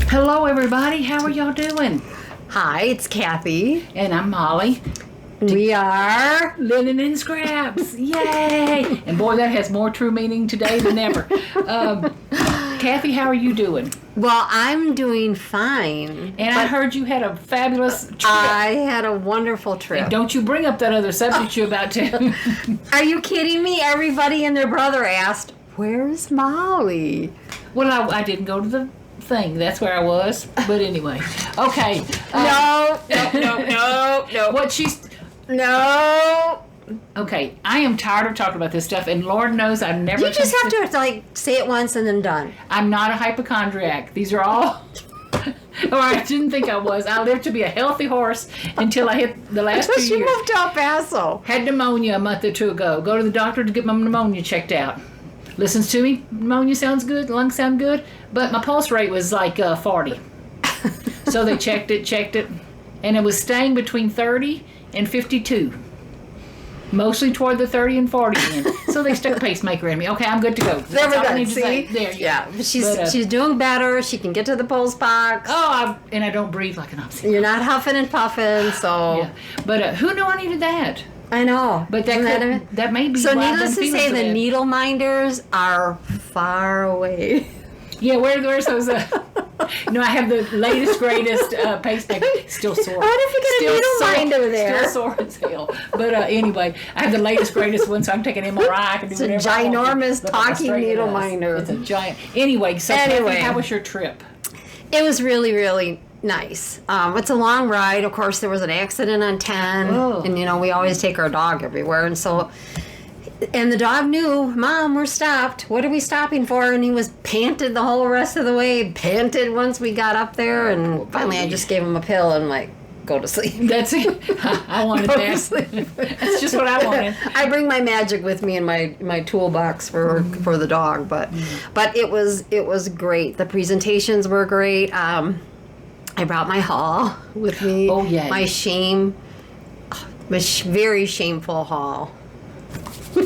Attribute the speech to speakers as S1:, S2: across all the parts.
S1: Hello, everybody. How are y'all doing?
S2: Hi, it's Kathy.
S1: And I'm Molly.
S2: We are
S1: Linen and Scraps. Yay! And boy, that has more true meaning today than ever. Kathy, how are you doing?
S2: Well, I'm doing fine.
S1: And I heard you had a fabulous trip.
S2: I had a wonderful trip.
S1: And don't you bring up that other subject you're about to.
S2: Are you kidding me? Everybody and their brother asked, "Where's Molly?"
S1: Well, I didn't go to the thing. That's where I was. But anyway. Okay.
S2: No.
S1: What she's...
S2: No.
S1: Okay, I am tired of talking about this stuff, and Lord knows I've never...
S2: You just have to, say it once and then done.
S1: I'm not a hypochondriac. These are all... or I didn't think I was. I lived to be a healthy horse until I hit the last 2 years.
S2: You moved to El Paso.
S1: Had pneumonia a month or two ago. Go to the doctor to get my pneumonia checked out. Listens to me. Pneumonia sounds good. Lungs sound good. But my pulse rate was like 40. So they checked it, and it was staying between 30 and 52. Mostly toward the 30 and 40 end. So they stuck a pacemaker in me. Okay, I'm good to go.
S2: There we go. See?
S1: There.
S2: Yeah, but she's doing better. She can get to the pulse box.
S1: Oh, and I don't breathe like an oxygen.
S2: You're not huffing and puffing, so...
S1: Yeah. But who knew I needed that?
S2: I know.
S1: But that may be
S2: so
S1: why
S2: needless to say, the
S1: bad.
S2: needle minders are far away.
S1: Yeah, where's those... No, I have the latest, greatest pacemaker. Still sore.
S2: What if you get a needle minder there?
S1: Still sore as hell. But anyway, I have the latest, greatest one, so I can take an MRI. I can do
S2: it's
S1: whatever
S2: a ginormous
S1: I want.
S2: talking needle minder.
S1: It's a giant. Anyway, Kathy, how was your trip?
S2: It was really, really nice. It's a long ride. Of course, there was an accident on 10.
S1: Oh.
S2: And, we always take our dog everywhere. And so... And the dog knew, Mom, we're stopped. What are we stopping for? And he was panted the whole rest of the way. Panted once we got up there. And finally I just gave him a pill and go to sleep.
S1: That's it. I wanted that. That's just what I wanted.
S2: I bring my magic with me in my toolbox for the dog. But it was great. The presentations were great. I brought my haul with me.
S1: Oh, yeah.
S2: My very shameful haul.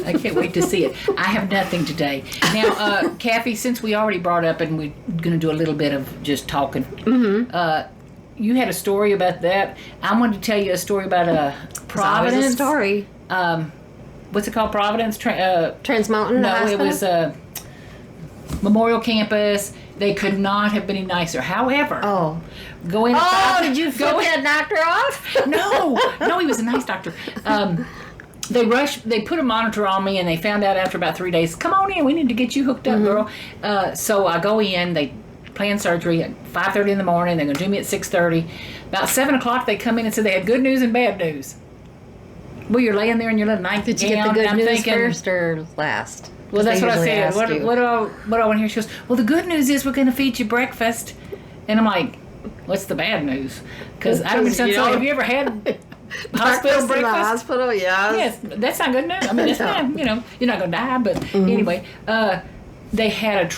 S1: I can't wait to see it. I have nothing today. Now, Kathy, since we already brought up and we're going to do a little bit of just talking, you had a story about that. I wanted to tell you a story about Providence.
S2: It's a story.
S1: What's it called? Providence?
S2: Trans Mountain
S1: No,
S2: Hospital?
S1: it was Memorial Campus. They could not have been any nicer. However, going.
S2: Did you flip that doctor off?
S1: No, he was a nice doctor. They put a monitor on me, and they found out after about 3 days, come on in, we need to get you hooked up, girl. So I go in, they plan surgery at 5:30 in the morning, they're going to do me at 6:30. About 7 o'clock, they come in and said they had good news and bad news. Well, you're laying there in your little night
S2: Did you get the good news first or last?
S1: Well, that's what I said. What do I want to hear? She goes, well, the good news is we're going to feed you breakfast. And I'm like, what's the bad news? Because I don't know, have you ever had... Hospital breakfast?
S2: In the hospital,
S1: yes. That's not good news. I mean, it's not, you're not going to die, but anyway, they had a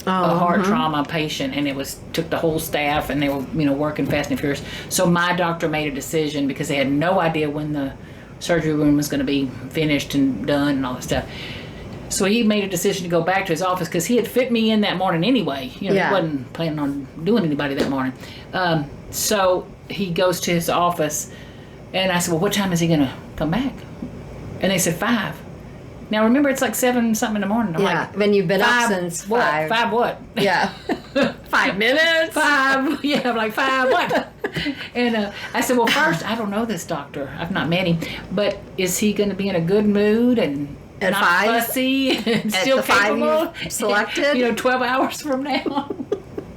S1: heart trauma patient, and it took the whole staff, and they were, working fast and furious. So my doctor made a decision because they had no idea when the surgery room was going to be finished and done and all that stuff. So he made a decision to go back to his office because he had fit me in that morning anyway. He wasn't planning on doing anybody that morning. So he goes to his office. And I said, well, what time is he going to come back? And they said 5. Now, remember, it's like 7-something in the morning. I'm like,
S2: when you've been up since 5.
S1: 5 what?
S2: Yeah. 5 minutes?
S1: 5. Yeah, I'm like, 5 what? And I said, well, first, I don't know this doctor. I've not met him. But is he going to be in a good mood and
S2: at
S1: not
S2: 5?
S1: Fussy and still capable?
S2: Selected?
S1: 12 hours from now.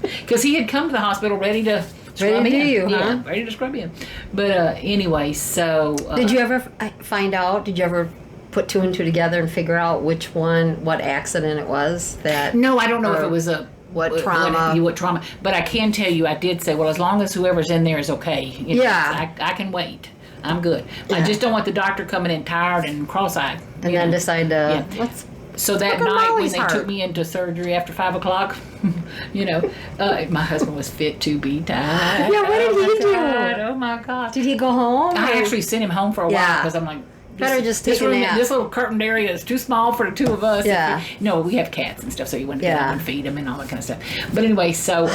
S1: Because he had come to the hospital ready to...
S2: Ready to do you, huh?
S1: Yeah, ready to scrub in. But anyway, so...
S2: did you ever find out, did you ever put 2 and 2 together and figure out what accident it was?
S1: No, I don't know if it was
S2: what trauma.
S1: What trauma. But I can tell you, I did say, well, as long as whoever's in there is okay. I can wait. I'm good. Yeah. I just don't want the doctor coming in tired and cross-eyed.
S2: And then decide to...
S1: So that night when they took me into surgery after 5 o'clock, my husband was fit to be tied.
S2: Yeah, what did he do?
S1: Oh my God!
S2: Did he go home?
S1: I actually sent him home for a while because I'm like,
S2: better just take a nap.
S1: This little curtained area is too small for the 2 of us.
S2: Yeah.
S1: We have cats and stuff, so you want to get them and feed them and all that kind of stuff. But anyway, so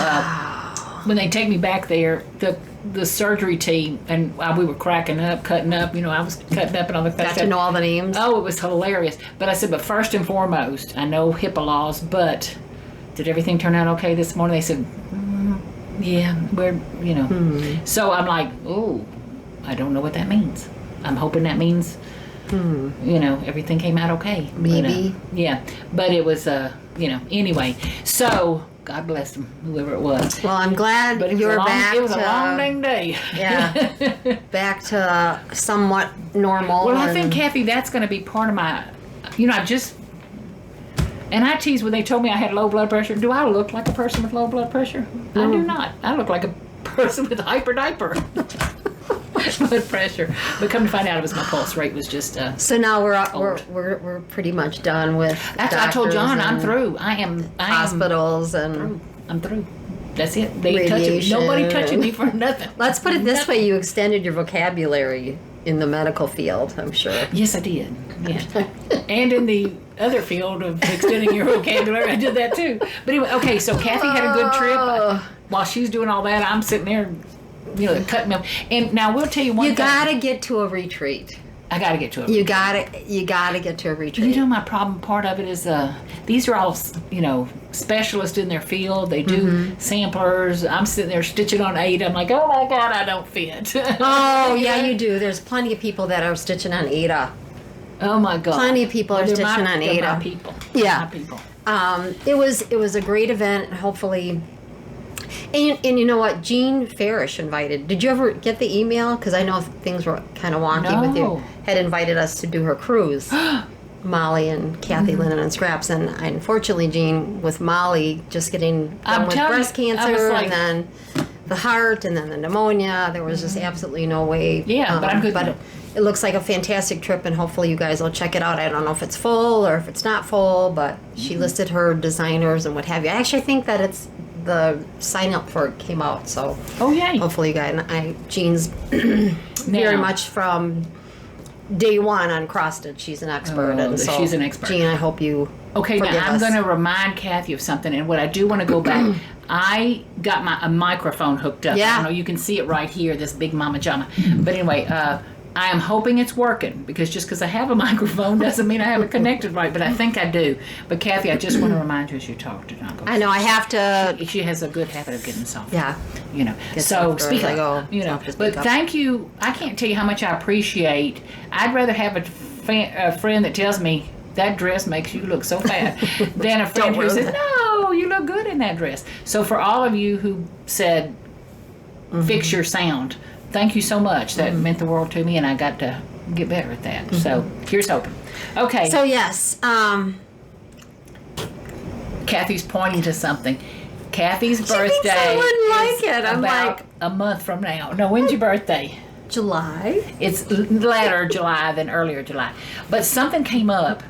S1: when they take me back there, the surgery team, and we were cracking up, cutting up. I was cutting up and all the
S2: Got to know all the names.
S1: Oh, it was hilarious. But I said, but first and foremost, I know HIPAA laws, but did everything turn out okay this morning? They said, yeah, we're, So I'm like, oh, I don't know what that means. I'm hoping that means, everything came out okay.
S2: Maybe.
S1: But, yeah. But it was, anyway. So, God bless them, whoever it was.
S2: Well, I'm glad you're back.
S1: It was a long dang day.
S2: Yeah. Back to somewhat normal.
S1: Well, I think, Kathy, that's going to be part of my, and I teased when they told me I had low blood pressure. Do I look like a person with low blood pressure? I do not. I look like a person with hyper diaper blood pressure. But come to find out, it was my pulse rate was just.
S2: So now we're pretty much done with.
S1: I told John I'm through. I am
S2: hospitals and.
S1: I'm through. That's it. They ain't touching me. Nobody touching me for nothing.
S2: Let's put it this way: you extended your vocabulary in the medical field. I'm sure.
S1: Yes, I did. Yeah, and in the other field of extending your vocabulary, I did that too. But anyway, okay. So Kathy had a good trip. While she's doing all that, I'm sitting there, cutting them. And now we'll tell you one thing.
S2: You gotta get to a retreat.
S1: I gotta get to a retreat.
S2: You gotta get to a retreat.
S1: My problem part of it is these are all specialists in their field. They do samplers. I'm sitting there stitching on 8. I'm like, oh my God, I don't fit.
S2: Oh yeah, you do. There's plenty of people that are stitching on Ada.
S1: Oh my God.
S2: Plenty of people are stitching on Ada.
S1: My people.
S2: Yeah.
S1: My people.
S2: It was a great event. Hopefully. And you know what? Jean Farish invited. Did you ever get the email? Because I know things were kind of wonky with you. Had invited us to do her cruise. Molly and Kathy, Lennon, and Scraps. And unfortunately, Jean, with Molly just getting done with breast cancer and then the heart and then the pneumonia, there was just absolutely no way.
S1: Yeah, but I'm good.
S2: But it looks like a fantastic trip, and hopefully you guys will check it out. I don't know if it's full or if it's not full, but she listed her designers and what have you. I actually think that it's the sign up for it came out, so
S1: yay.
S2: Hopefully you guys. Jean's very much from day one on cross stitch. She's an expert, and so
S1: she's an expert.
S2: Jean, I hope you.
S1: Okay, now I'm going to remind Kathy of something, and what I do want to go back. I got a microphone hooked up.
S2: Yeah.
S1: I don't know, you can see it right here, this big mama jama. But anyway, I am hoping it's working, because just because I have a microphone doesn't mean I have it connected right, but I think I do. But Kathy, I just want to remind you as you talk to John.
S2: I know, I have to.
S1: She has a good habit of getting soft.
S2: Yeah.
S1: So speak up. But thank you. I can't tell you how much I appreciate. I'd rather have a friend that tells me that dress makes you look so fat than a friend who says, no, you look good in that dress. So for all of you who said, fix your sound, thank you so much. That meant the world to me, and I got to get better at that. So here's hoping. Okay.
S2: So yes,
S1: Kathy's pointing to something. Kathy's birthday
S2: thinks I wouldn't
S1: is
S2: like it. I'm
S1: about
S2: like,
S1: a month from now. No, when's your birthday?
S2: July.
S1: It's later July than earlier July. But something came up.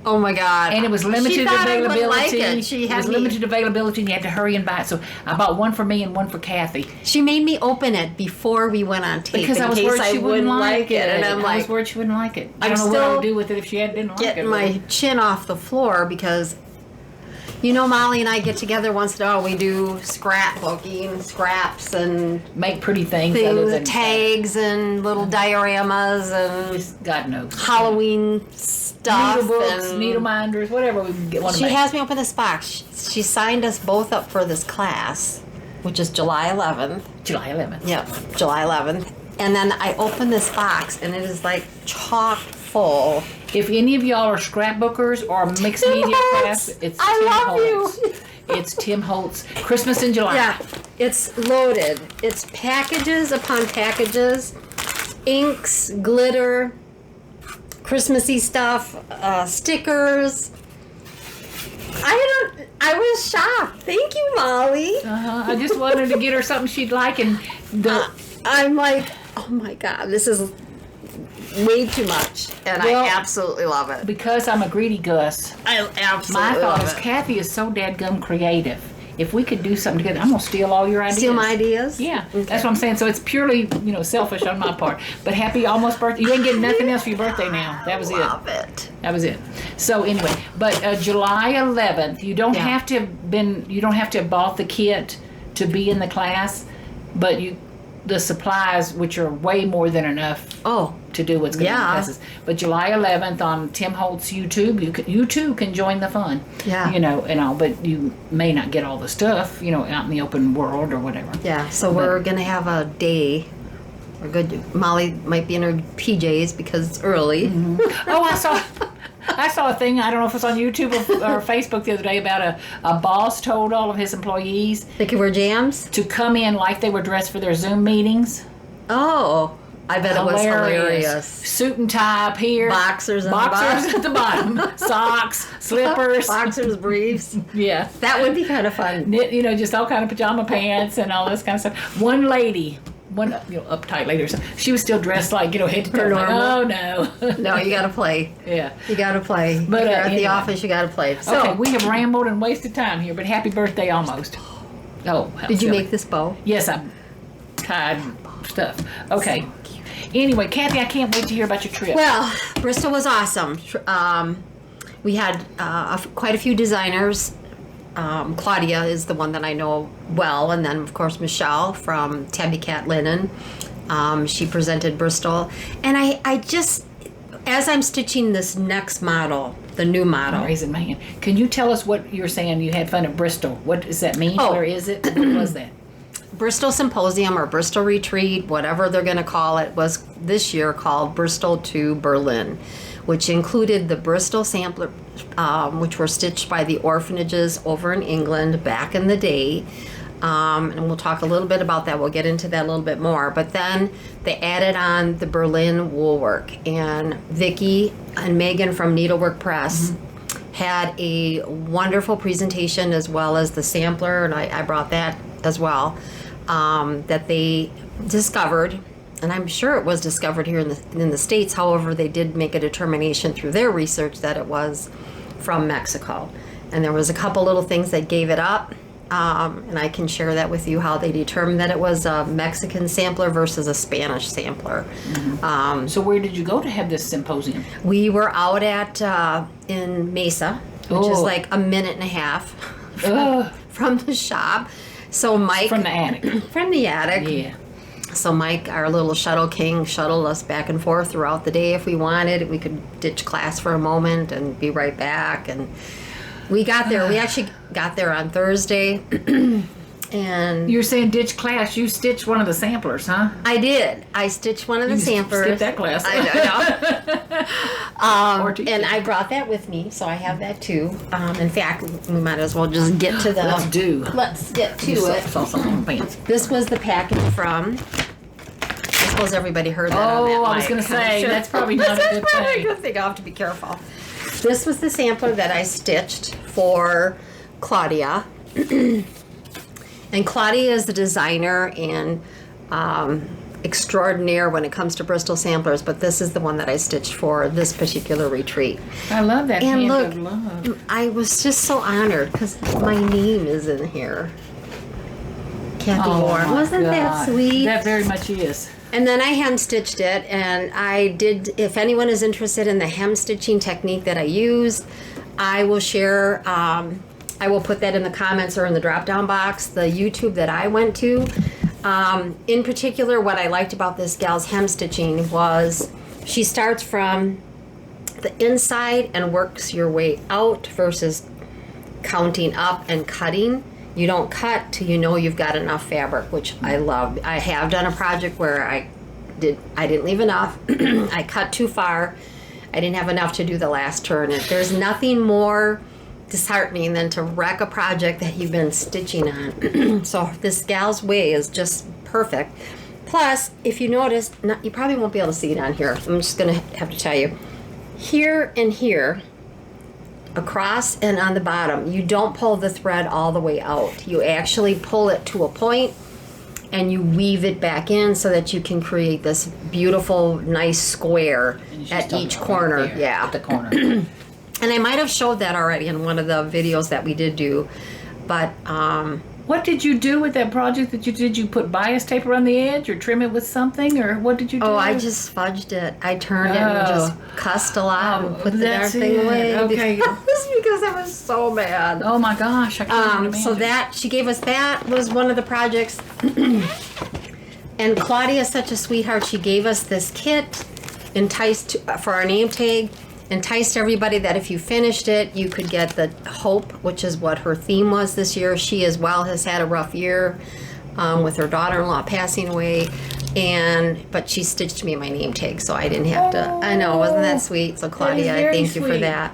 S2: Oh my God!
S1: And it was limited availability.
S2: Like it.
S1: It was limited availability, and you had to hurry and buy it. So I bought one for me and one for Kathy.
S2: She made me open it before we went on tape
S1: because I was worried she wouldn't like it,
S2: and I'm like,
S1: I was worried she wouldn't like it. I don't know what I would do with it if she didn't like it.
S2: Getting my chin off the floor because, Molly and I get together once in a while. We do scrapbooking, scraps, and
S1: make pretty things other than
S2: tags and little dioramas and
S1: just God knows
S2: Halloween stuff,
S1: needle books, needle minders, whatever we can get.
S2: She has me open this box. She signed us both up for this class, which is July 11th.
S1: July 11th.
S2: Yep, July 11th. And then I open this box, and it is like chock full.
S1: If any of y'all are scrapbookers or mixed media crafts, it's
S2: I
S1: Tim
S2: love
S1: Holtz.
S2: you.
S1: It's Tim Holtz. Christmas in July.
S2: Yeah, it's loaded. It's packages upon packages, inks, glitter, Christmassy stuff, stickers. I was shocked. Thank you, Molly.
S1: I just wanted to get her something she'd like, and
S2: I'm like, oh my God, this is way too much, and I absolutely love it.
S1: Because I'm a greedy Gus.
S2: I absolutely
S1: my thought
S2: love
S1: is
S2: it.
S1: Kathy is so dadgum creative. If we could do something together, I'm gonna steal all your ideas.
S2: Steal my ideas?
S1: Yeah, okay. That's what I'm saying. So it's purely, selfish on my part. But happy almost birthday. You ain't getting nothing else for your birthday now. That was
S2: love it.
S1: That was it. So anyway, but July 11th, you don't have to have bought the kit to be in the class, but the supplies, which are way more than enough to do what's going to be in the classes. But July 11th on Tim Holt's YouTube, you too can join the fun.
S2: Yeah.
S1: You know, and all, but you may not get all the stuff, you know, out in the open world or whatever.
S2: Yeah, so we're going to have a day. We're good. Molly might be in her PJs because it's early.
S1: Mm-hmm. Oh, I saw a thing, I don't know if it's on YouTube or Facebook the other day, about a boss told all of his employees
S2: They could wear jams?
S1: to come in like they were dressed for their Zoom meetings.
S2: Oh, I bet it was hilarious.
S1: Suit and tie up here.
S2: Boxers at
S1: the bottom. Socks, slippers.
S2: Boxers, briefs.
S1: Yeah.
S2: That would be kind of fun.
S1: Knit, you know, just all kind of pajama pants and all this kind of stuff. One uptight lady or something, she was still dressed like, you know, head to toe. Like, oh, no.
S2: No, you got to play.
S1: Yeah.
S2: You got to play.
S1: But
S2: you're at
S1: anyway.
S2: the office, you got to play. So,
S1: okay, we have rambled and wasted time here, but happy birthday almost. Oh,
S2: did you make this bow?
S1: Yes, I tied stuff. Okay. Anyway, Kathy, I can't wait to hear about your trip.
S2: Well, Bristol was awesome. We had quite a few designers. Claudia is the one that I know well, and then of course Michelle from Tabby Cat Linen. She presented Bristol, and I just, as I'm stitching this next model, the new model.
S1: Raising my hand. Can you tell us what you're saying? You had fun at Bristol. What does that mean?
S2: Oh.
S1: Where is it? What was that?
S2: Bristol Symposium or Bristol Retreat, whatever they're going to call it, was this year called Bristol to Berlin, which included the Bristol sampler, which were stitched by the orphanages over in England back in the day. And we'll talk a little bit about that. We'll get into that a little bit more. But then they added on the Berlin woolwork. And Vicki and Megan from Needlework Press had a wonderful presentation, as well as the sampler, and I brought that as well, that they discovered. And I'm sure it was discovered here in the States. However, they did make a determination through their research that it was from Mexico. And there was a couple little things that gave it up. And I can share that with you, how they determined that it was a Mexican sampler versus a Spanish sampler.
S1: So where did you go to have this symposium?
S2: We were out at in Mesa, which is like a minute and a half from the shop. So Mike...
S1: From the attic.
S2: From the attic.
S1: Yeah.
S2: So Mike, our little shuttle king, shuttled us back and forth throughout the day if we wanted. We could ditch class for a moment and be right back. And we got there. We actually got there on Thursday. And
S1: you're saying ditch class. You stitched one of the samplers, huh?
S2: I did. I stitched one of the samplers.
S1: Skip that class.
S2: I know. And I brought that with me, so I have that too. In fact, we might as well just get to the... Let's get to it.
S1: Saw something on pants.
S2: This was the package from... I suppose everybody heard that on that
S1: I was
S2: mic.
S1: going to say, that's probably not a good thing.
S2: A good thing. I'll have to be careful. This was the sampler that I stitched for Claudia. And Claudia is the designer and extraordinaire when it comes to Bristol samplers, but this is the one that I stitched for this particular retreat.
S1: I love that
S2: and
S1: hand
S2: look,
S1: of love.
S2: I was just so honored because my name is in here. Kathy Moore. Wasn't that sweet?
S1: That very much is.
S2: And then I hand stitched it, and I did, if anyone is interested in the hem stitching technique that I used, I will share, I will put that in the comments or in the drop down box, the YouTube that I went to. In particular, what I liked about this gal's hem stitching was she starts from the inside and works your way out versus counting up and cutting. You don't cut till you know you've got enough fabric, which I love. I have done a project where I didn't leave enough. I cut too far. I didn't have enough to do the last turn. And there's nothing more disheartening than to wreck a project that you've been stitching on. So this gal's way is just perfect. Plus, if you notice, you probably won't be able to see it on here. I'm just going to have to tell you. Here and here, across and on the bottom, you don't pull the thread all the way out. You actually pull it to a point and you weave it back in so that you can create this beautiful, nice square at each corner.
S1: Right there,
S2: yeah.
S1: At the corner.
S2: And I might have showed that already in one of the videos that we did do. But
S1: what did you do with that project that you did? You put bias tape around the edge or trim it with something, or what did you do?
S2: Oh, I just fudged it. I turned it and just cussed a lot and put the darn thing away.
S1: Okay.
S2: Because because I was so mad.
S1: Oh my gosh, I can't even
S2: So
S1: imagine.
S2: that, she gave us that, was one of the projects. And Claudia is such a sweetheart. She gave us this kit, for our name tag, enticed everybody that if you finished it, you could get the Hope, which is what her theme was this year. She as well has had a rough year with her daughter-in-law passing away. But she stitched me my name tag, so I didn't have to. I know, wasn't that sweet? So Claudia, I thank you for
S1: sweet.
S2: that.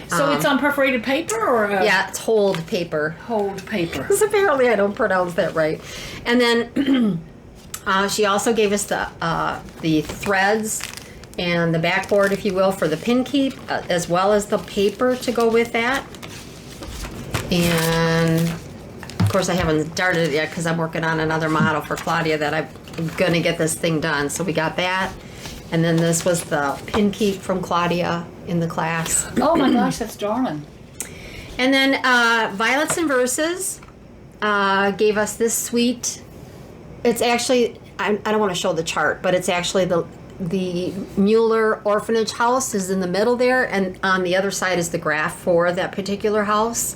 S1: So it's on perforated paper or
S2: Yeah, it's hold paper.
S1: hold paper?
S2: Because apparently I don't pronounce that right. And then she also gave us the threads and the backboard, if you will, for the pin keep, as well as the paper to go with that. And of course I haven't started it yet because I'm working on another model for Claudia that I'm gonna get this thing done. So we got that. And then this was the pin keep from Claudia in the class.
S1: Oh my gosh, that's darling.
S2: And then Violets and Verses gave us this sweet. It's actually, I don't want to show the chart, but it's actually the Mueller Orphanage House is in the middle there, and on the other side is the graph for that particular house.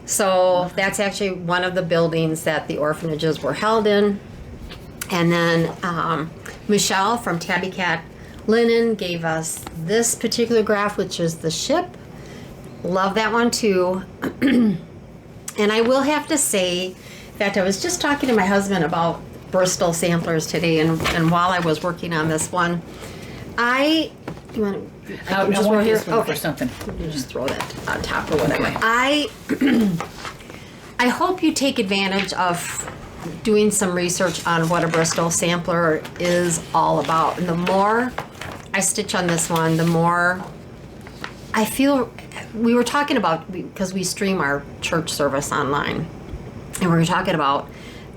S2: So that's actually one of the buildings that the orphanages were held in. And then Michelle from Tabby Cat Linen gave us this particular graph, which is the ship. Love that one too. And I will have to say, in fact, I was just talking to my husband about Bristol samplers today, and while I was working on this one, I want
S1: this one for something.
S2: just throw that on top or whatever.
S1: Okay.
S2: I hope you take advantage of doing some research on what a Bristol sampler is all about. And the more I stitch on this one, the more I feel. We were talking about, because we stream our church service online, and we were talking about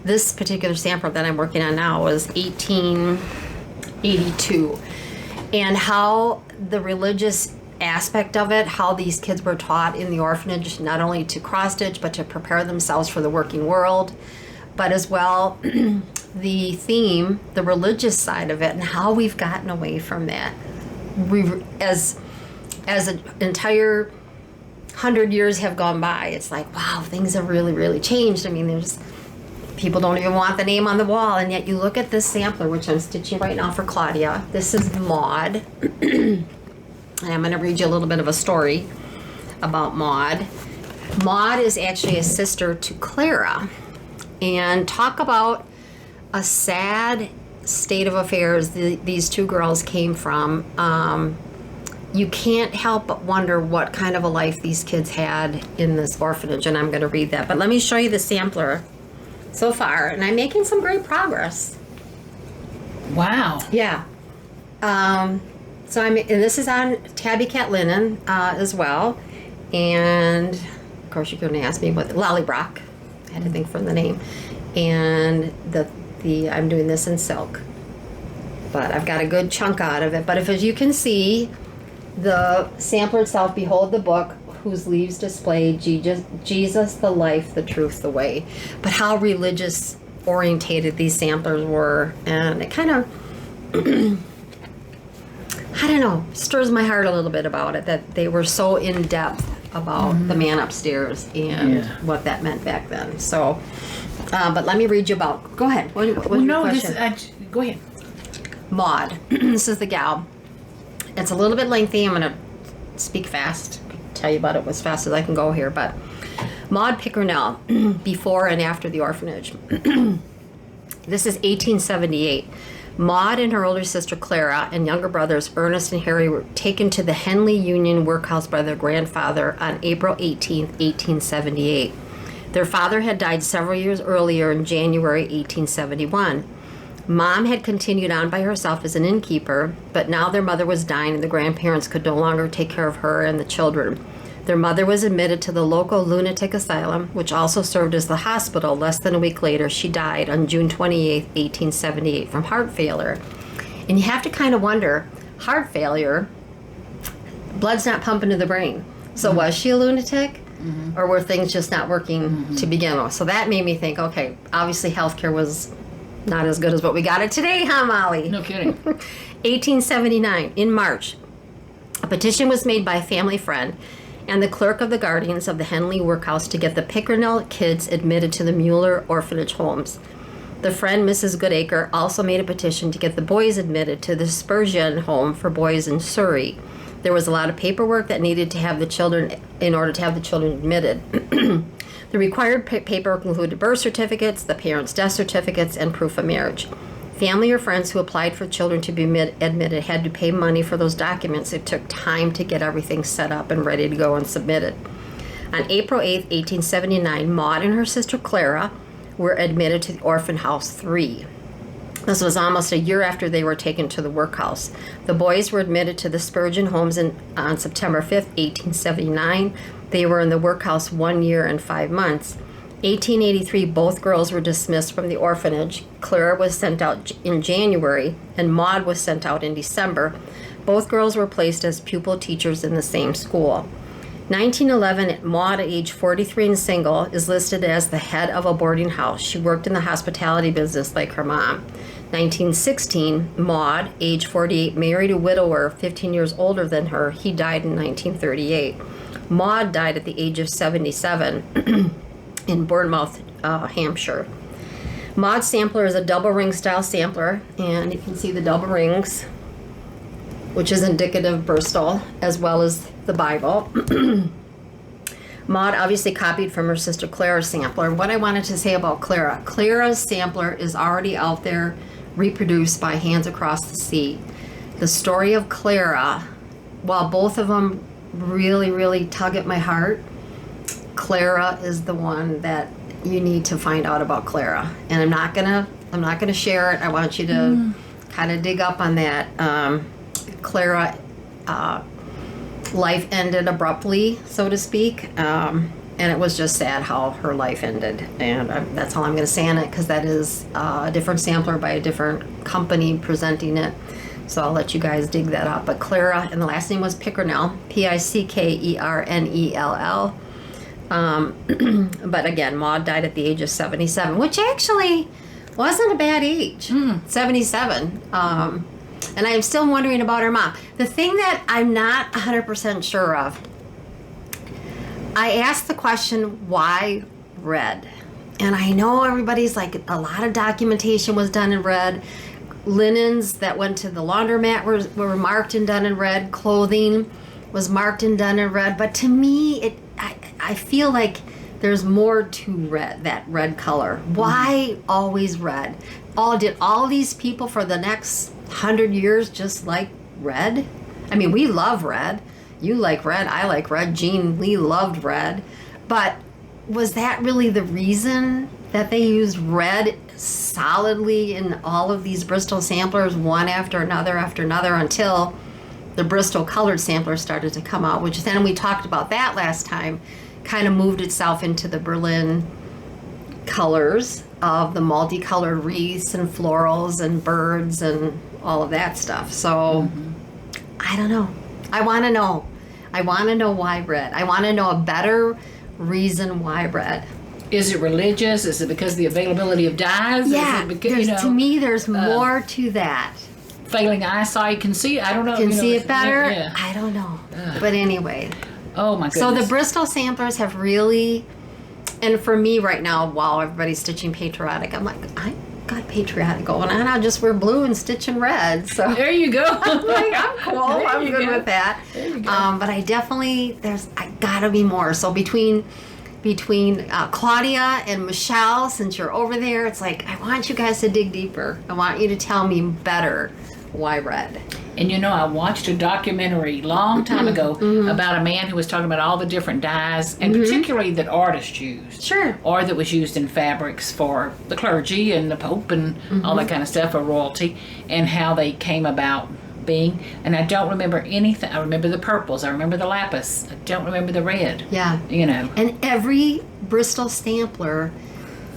S2: this particular sampler that I'm working on now was 1882, and how the religious aspect of it, how these kids were taught in the orphanage not only to cross stitch but to prepare themselves for the working world, but as well the theme, the religious side of it, and how we've gotten away from that. As an entire 100 years have gone by, it's like, wow, things have really, really changed. I mean, there's people don't even want the name on the wall, and yet you look at this sampler, which I'm stitching right now for Claudia. This is Maud. And I'm going to read you a little bit of a story about Maud. Maud is actually a sister to Clara. And talk about a sad state of affairs these two girls came from. You can't help but wonder what kind of a life these kids had in this orphanage, and I'm going to read that. But let me show you the sampler so far, and I'm making some great progress.
S1: Wow.
S2: Yeah. And this is on Tabby Cat Linen as well, and of course you're going to ask me what Lollybrock. I had to think from the name, and I'm doing this in silk, but I've got a good chunk out of it. But as you can see, the sampler itself, behold the book whose leaves display Jesus, the life, the truth, the way. But how religious orientated these samplers were, and it kind of I don't know, stirs my heart a little bit about it, that they were so in depth about the man upstairs and what that meant back then. So but let me read you about, go ahead, what's your question?
S1: Go ahead.
S2: Maud. This is the gal. It's a little bit lengthy. I'm going to speak fast, tell you about it as fast as I can go here. But Maud Pickernell, before and after the orphanage. This is 1878. Maud and her older sister Clara and younger brothers Ernest and Harry were taken to the Henley Union Workhouse by their grandfather on April 18, 1878. Their father had died several years earlier in January 1871. Mom had continued on by herself as an innkeeper, but now their mother was dying and the grandparents could no longer take care of her and the children. Their mother was admitted to the local lunatic asylum, which also served as the hospital. Less than a week later, she died on June 28, 1878, from heart failure. And you have to kind of wonder, heart failure, blood's not pumping to the brain. So was she a lunatic? Or were things just not working to begin with? So that made me think, okay, obviously healthcare was not as good as what we got it today, huh, Molly?
S1: No kidding.
S2: 1879, in March, A petition was made by a family friend and the clerk of the guardians of the Henley Workhouse to get the Pickernell kids admitted to the Mueller orphanage homes. The friend, Mrs. Goodacre, also made a petition to get the boys admitted to the Spurgeon home for boys in Surrey. There was a lot of paperwork that needed to have the children, in order to have the children admitted. The required paperwork included birth certificates, the parents' death certificates, and proof of marriage. Family or friends who applied for children to be admitted had to pay money for those documents. It took time to get everything set up and ready to go and submitted. On April 8th, 1879, Maud and her sister Clara were admitted to the Orphan House 3. This was almost a year after they were taken to the workhouse. The boys were admitted to the Spurgeon homes on September 5th, 1879. They were in the workhouse 1 year and 5 months. 1883, both girls were dismissed from the orphanage. Clara was sent out in January, and Maud was sent out in December. Both girls were placed as pupil teachers in the same school. 1911, Maud, age 43 and single, is listed as the head of a boarding house. She worked in the hospitality business like her mom. 1916, Maud, age 48, married a widower 15 years older than her. He died in 1938. Maud died at the age of 77 in Bournemouth, Hampshire. Maud's sampler is a double ring style sampler, and you can see the double rings, which is indicative of Bristol, as well as the Bible. Maud obviously copied from her sister Clara's sampler. What I wanted to say about Clara, Clara's sampler is already out there, reproduced by Hands Across the Sea. The story of Clara, while both of them really, really tug at my heart, Clara is the one that you need to find out about Clara. And I'm not gonna share it. I want you to kind of dig up on that. Clara, life ended abruptly, so to speak. And it was just sad how her life ended. And that's all I'm going to say on it, because that is a different sampler by a different company presenting it. So I'll let you guys dig that up. But Clara, and the last name was Pickernell, Pickernell. But again, Maud died at the age of 77, which actually wasn't a bad age, 77. And I'm still wondering about her mom. The thing that I'm not 100% sure of, I asked the question, why red? And I know everybody's like, a lot of documentation was done in red. Linens that went to the laundromat were marked and done in red. Clothing was marked and done in red. But to me, I feel like there's more to red, that red color. Why always red? Did all these people for the next 100 years just like red? I mean, we love red. You like red. I like red. Jean Lee loved red. But was that really the reason that they used red solidly in all of these Bristol samplers, one after another, until the Bristol colored sampler started to come out, which then we talked about that last time, kind of moved itself into the Berlin colors of the multicolored wreaths and florals and birds and all of that stuff. So I don't know. I want to know. I want to know why red. I want to know a better reason why red.
S1: Is it religious? Is it because of the availability of dyes?
S2: Yeah,
S1: Is it because,
S2: to me, there's more to that.
S1: Failing eyesight, can see it. I don't know.
S2: Can see it better?
S1: Yeah.
S2: I don't know. But anyway.
S1: Oh my goodness.
S2: So the Bristol samplers have really, and for me right now, while everybody's stitching patriotic, I'm like, I got patriotic going on. I'll just wear blue and stitch in red. So
S1: there you go.
S2: I'm like, I'm cool. I'm good with that.
S1: There you go.
S2: But I definitely, I gotta be more. So between Claudia and Michelle, since you're over there, it's like, I want you guys to dig deeper. I want you to tell me better why red.
S1: And I watched a documentary long time ago about a man who was talking about all the different dyes, and particularly that artists used.
S2: Sure.
S1: Or that was used in fabrics for the clergy and the Pope and all that kind of stuff, or royalty, and how they came about being. And I don't remember anything. I remember the purples. I remember the lapis. I don't remember the red.
S2: Yeah. And every Bristol sampler,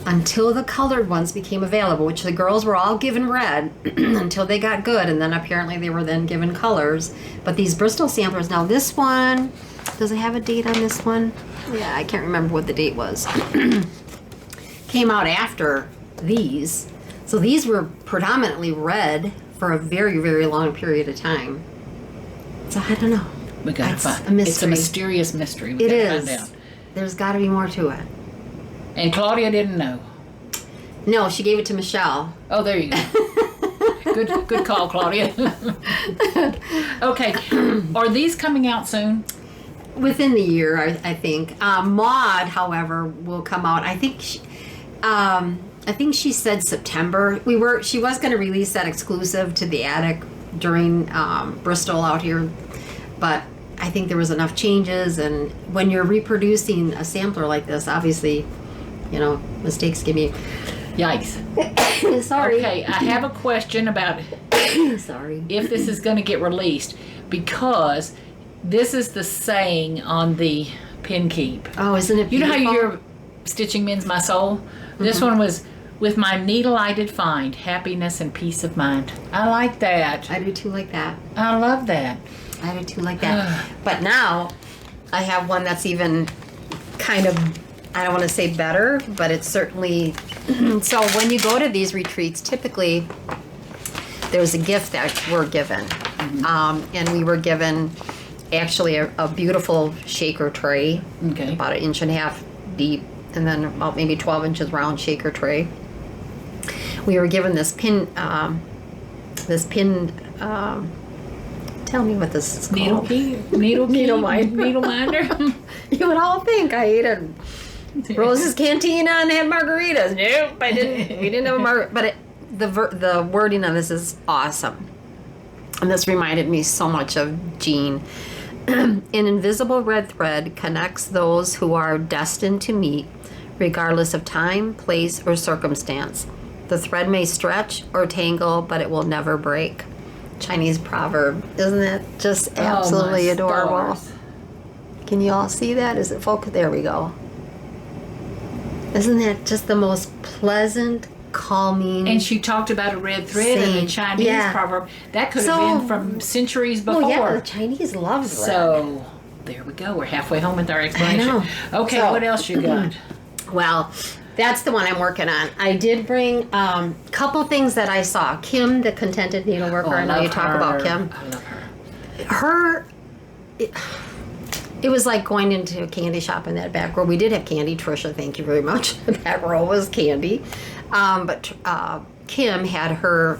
S2: until the colored ones became available, which the girls were all given red until they got good, and then apparently they were then given colors. But these Bristol samplers, now this one, does it have a date on this one? Yeah, I can't remember what the date was. Came out after these. So these were predominantly red for a very, very long period of time. So I don't know.
S1: We gotta
S2: It's
S1: find.
S2: a mystery.
S1: It's a mysterious mystery. We
S2: It
S1: gotta
S2: is.
S1: find out.
S2: There's got to be more to it.
S1: And Claudia didn't know.
S2: No, she gave it to Michelle.
S1: Oh, there you go. Good call, Claudia. Okay, are these coming out soon?
S2: Within the year, I think. Maud, however, will come out. I think she said September. She was going to release that exclusive to the attic during Bristol out here, but I think there was enough changes, and when you're reproducing a sampler like this, obviously, mistakes can be.
S1: Yikes.
S2: Sorry.
S1: Okay, I have a question about
S2: Sorry.
S1: if this is going to get released, because this is the saying on the pin keep.
S2: Oh, isn't it
S1: You know
S2: beautiful?
S1: how you hear "Stitching Mends My Soul"? This one was, "With my needle I did find happiness and peace of mind." I like that.
S2: I do too like that.
S1: I love that.
S2: I do too like that. But now I have one that's even kind of, I don't want to say better, but it's certainly, so when you go to these retreats, typically there's a gift that we're given. And we were given actually a beautiful shaker tray,
S1: Okay.
S2: about 1.5 inch deep, and then about maybe 12 inches round shaker tray. We were given this pin, tell me what this is called.
S1: Needle key? Needle minder?
S2: You would all think I ate a Rose's Cantina and had margaritas. Nope, I didn't. We didn't have a margarita. But the wording on this is awesome. And this reminded me so much of Jean. An invisible red thread connects those who are destined to meet, regardless of time, place, or circumstance. The thread may stretch or tangle, but it will never break. Chinese proverb. Isn't it just absolutely adorable?
S1: Stars.
S2: Can you all see that? Is it focused? There we go. Isn't that just the most pleasant, calming?
S1: And she talked about a red thread in the Chinese proverb. That could have been from centuries before.
S2: Oh yeah, the Chinese loves red.
S1: So there we go. We're halfway home with our explanation.
S2: I know.
S1: Okay,
S2: So-
S1: what else you got?
S2: Well, that's the one I'm working on. I did bring a couple things that I saw. Kim, the contented needleworker. I know
S1: love
S2: you talk
S1: her.
S2: about Kim.
S1: I love her.
S2: It was like going into a candy shop in that back row. We did have candy. Trisha, thank you very much. The back row was candy. But Kim had her.